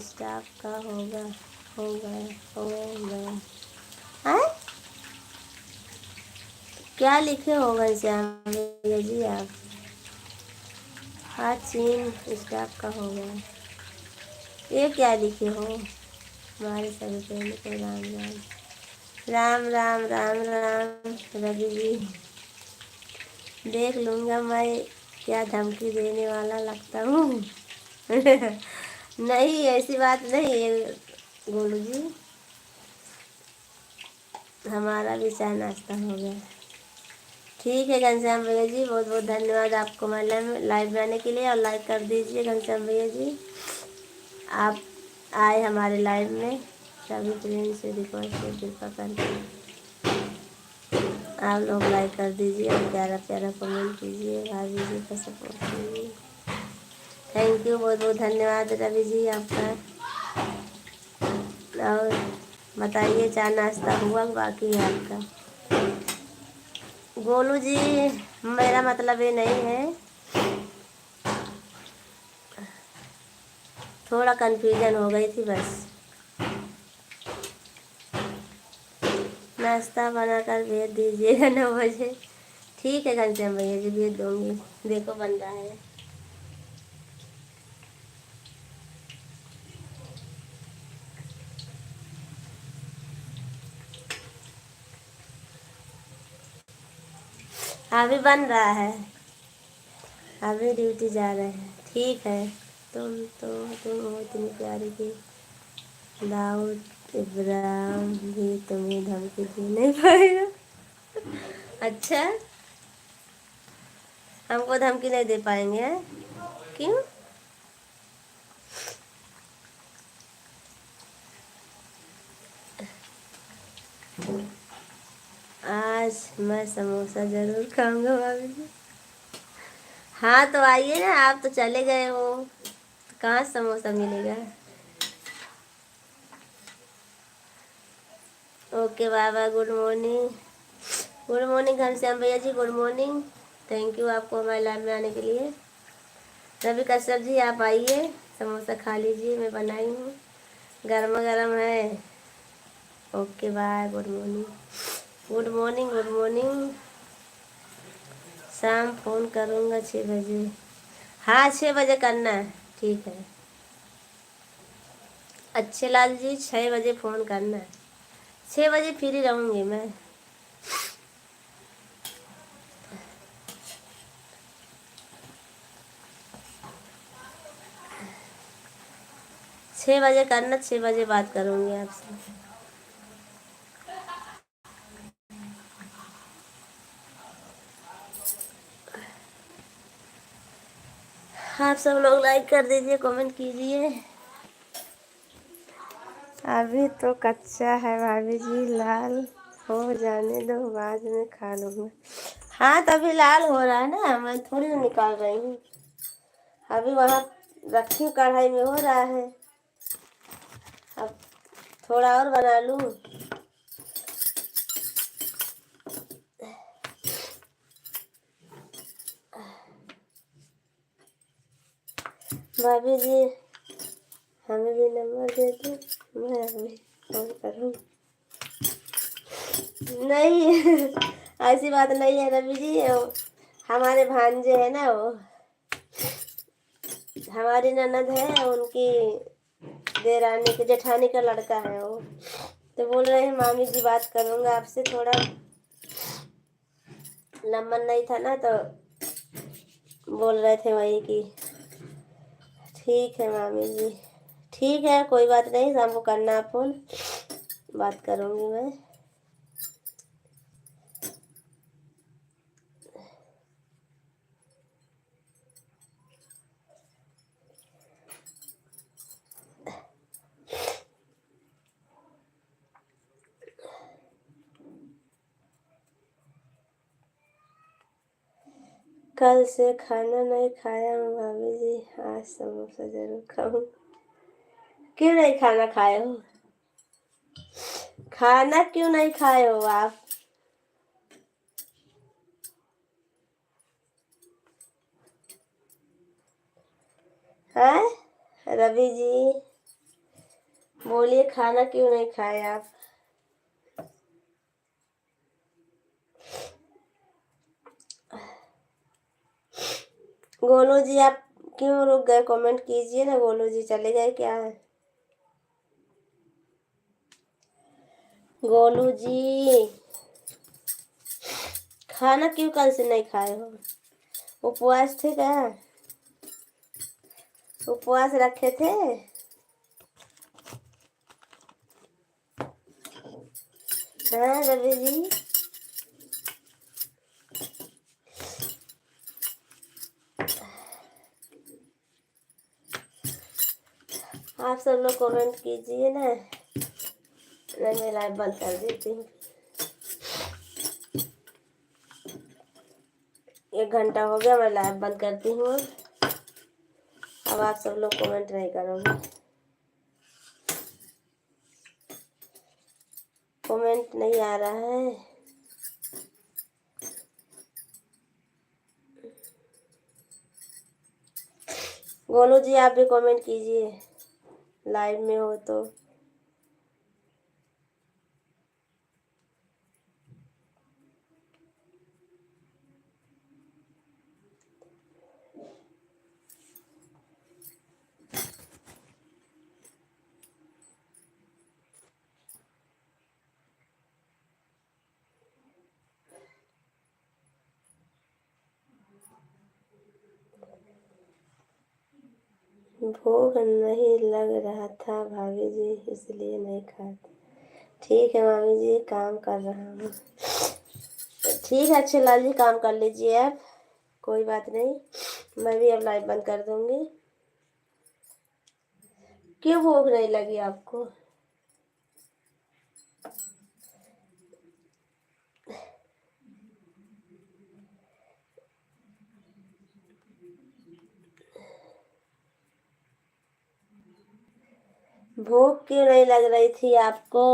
Speaker 2: स्टाफ का होगा, होगा है? क्या लिखे हो घनश्याम भैया जी आप? हाँ, चीन स्टाफ का होगा। ये क्या लिखे हो? हमारे सभी प्रेमी को राम राम राम राम राम राम। रवि जी देख लूँगा मैं, क्या धमकी देने वाला लगता हूँ? नहीं, ऐसी बात नहीं है गोलू जी, हमारा भी चाय नाश्ता हो गया। ठीक है घनश्याम भैया जी, बहुत बहुत धन्यवाद आपको हमारे लाइव में आने के लिए, और लाइक कर दीजिए घनश्याम भैया जी। आप आए हमारे लाइव में, सभी फ्रेंड से रिक्वेस्ट है कृपा करके आप लोग लाइक कर दीजिए और प्यारा प्यारा कमेंट कीजिए, भाभी जी का सपोर्ट कीजिए। थैंक यू, बहुत बहुत धन्यवाद रवि जी आपका। और बताइए चाय नाश्ता हुआ बाकी है आपका? गोलू जी मेरा मतलब ये नहीं है, थोड़ा कन्फ्यूजन हो गई थी बस। नाश्ता बनाकर भेज दीजिएगा 9 बजे। ठीक है घनश्याम भैया जी, भेज दूँगी। देखो बन रहा है। अभी बन रहा है, अभी ड्यूटी जा रहे हैं। ठीक है। तुम हो इतनी प्यारी की दाऊद इब्राहिम भी तुम्हें धमकी दे नहीं पाएगा। अच्छा, हमको धमकी नहीं दे पाएंगे हैं? क्यों? आज मैं समोसा जरूर खाऊंगा भाभी जी। हाँ तो आइए ना, आप तो चले गए हो, कहाँ समोसा मिलेगा? ओके बाबा, good morning. Good morning Ghanshyam भैया ji, good morning. Thank you आपको हमारे लाइव में आने के लिए। रवि कश्यप जी आप आइए, समोसा खा लीजिए, मैं बनाई हूँ, गर्मा गर्म है। Okay bye, good morning, good morning, good morning. शाम फ़ोन करूँगा 6 बजे। हाँ 6 बजे करना है, ठीक है। अच्छे लाल जी 6 बजे फ़ोन करना है, 6 बजे फ्री रहूँगी मैं। 6 बजे करना, 6 बजे बात करूँगी आपसे। आप सब लोग लाइक कर दीजिए, कमेंट कीजिए। अभी तो कच्चा है भाभी जी, लाल हो जाने दो, बाद में खा लूँगा। हाँ तो अभी लाल हो रहा है ना, मैं थोड़ी ना निकाल रही हूँ, अभी वहाँ रखी कढ़ाई में हो रहा है। अब थोड़ा और बना लूँ। भाभी जी हमें भी नंबर दे दो, मैं अभी फोन करूँ। नहीं ऐसी बात नहीं है रवि जी, हमारे भांजे है ना, वो हमारी ननद है, उनकी देरानी के जेठानी का लड़का है वो, तो बोल रहे हैं मामी जी बात करूँगा आपसे, थोड़ा नंबर नहीं था ना, तो बोल रहे थे वही कि ठीक है मामी जी, ठीक है, कोई बात नहीं, शाम को करना आप फोन, बात करूँगी मैं। कल से खाना नहीं खाया हूँ भाभी जी, आज समोसा जरूर खाऊं। क्यों नहीं खाना खाए हो? खाना क्यों नहीं खाए हो आप? हैं रवि जी, बोलिए, खाना क्यों नहीं खाए आप? गोलू जी आप क्यों रुक गए? कमेंट कीजिए ना। गोलू जी चले गए क्या? गोलू जी, खाना क्यों कल से नहीं खाए हो? उपवास थे क्या? उपवास रखे थे? हाँ रवि जी, आप सब लोग कमेंट कीजिए ना, मैं लाइव बंद कर देती हूँ। 1 घंटा हो गया, मैं लाइव बंद करती हूँ। अब आप सब लोग कमेंट नहीं करोगे, कमेंट नहीं आ रहा है। गोलू जी आप भी कमेंट कीजिए, लाइव में हो तो। भूख नहीं लग रहा था भाभी जी, इसलिए नहीं खाते। ठीक है मामी जी, काम कर रहा हूँ। ठीक है अच्छे लाल जी, काम कर लीजिए आप, कोई बात नहीं। मैं भी अब लाइव बंद कर दूंगी। क्यों भूख नहीं लगी आपको? भूख क्यों नहीं लग रही थी आपको?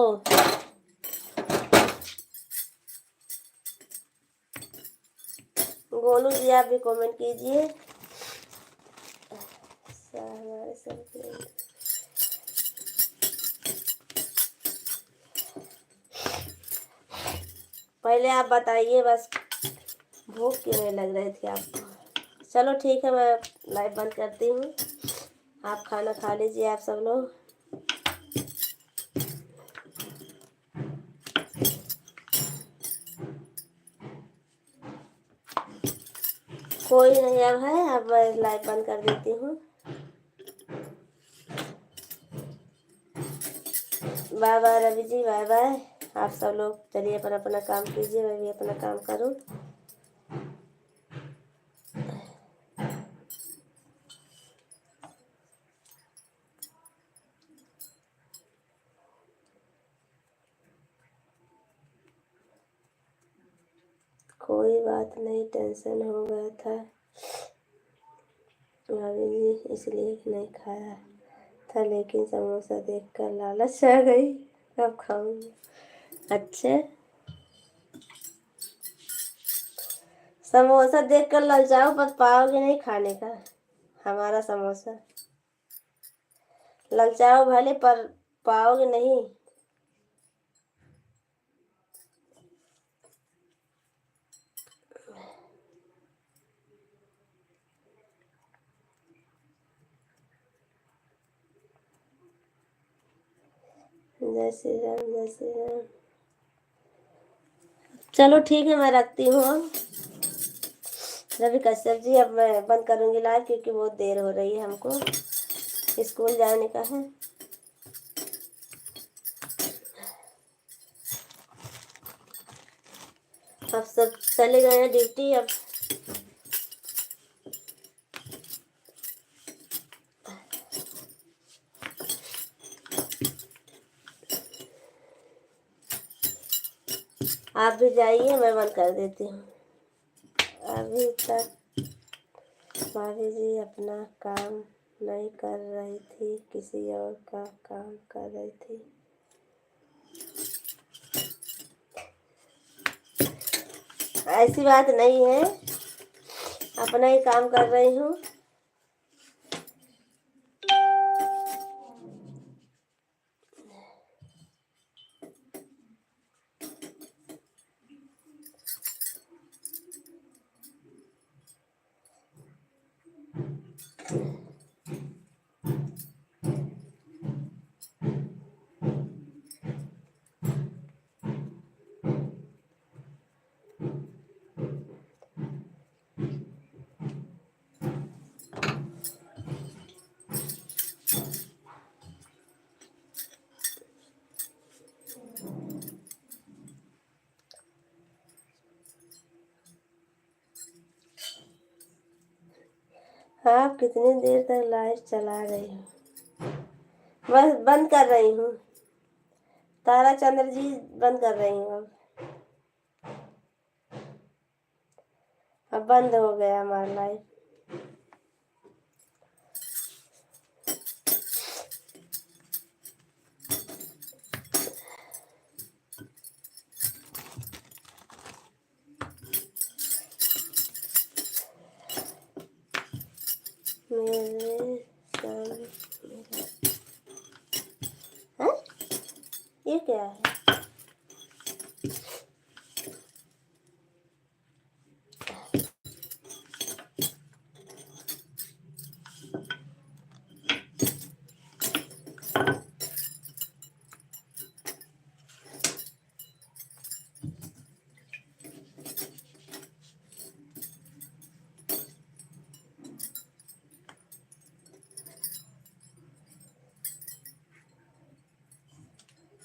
Speaker 2: गोलू जी आप भी कमेंट कीजिए। हमारे सब पहले आप बताइए बस, भूख क्यों नहीं लग रही थी आपको? चलो ठीक है, मैं लाइव बंद करती हूँ। आप खाना खा लीजिए आप सब लोग। कोई नहीं अब है, अब मैं लाइव बंद कर देती हूँ। Bye bye Ravi ji, bye bye. आप सब लोग चलिए अपना अपना काम कीजिए, मैं भी अपना काम करूँ। कोई बात नहीं, टेंशन हो गया था भाभी जी, इसलिए नहीं खाया था, लेकिन समोसा देखकर लालच आ गई, अब खाऊंगी। अच्छा, समोसा देखकर ललचाओ, पर पाओगे नहीं खाने का हमारा समोसा। ललचाओ भले, पर पाओगे नहीं। जय श्री राम, जय श्री राम। चलो ठीक है, मैं रखती हूँ अब। रवि कश्यप जी अब मैं बंद करूँगी लाइव, क्योंकि बहुत देर हो रही है हमको। स्कूल जाने का है। अब सब चले गए हैं ड्यूटी। अब आप भी जाइए, मैं बंद कर देती हूँ। अभी तक भाभी जी अपना काम नहीं कर रही थी, किसी और का काम कर रही थी। ऐसी बात नहीं है, अपना ही काम कर रही हूँ। आप कितनी देर तक लाइट चला रही हो? बस बंद कर रही हूँ। तारा चंद्र जी बंद कर रही हूँ। अब बंद हो गया हमारा लाइट। मेरे संग हैं? ये क्या है?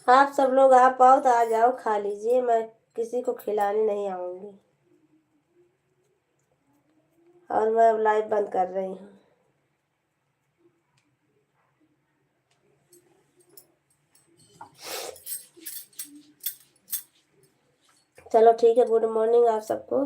Speaker 2: आप सब लोग आ पाओ तो आ जाओ, खा लीजिए। मैं किसी को खिलाने नहीं आऊंगी। और मैं अब लाइव बंद कर रही हूँ। चलो ठीक है, गुड मॉर्निंग आप सबको।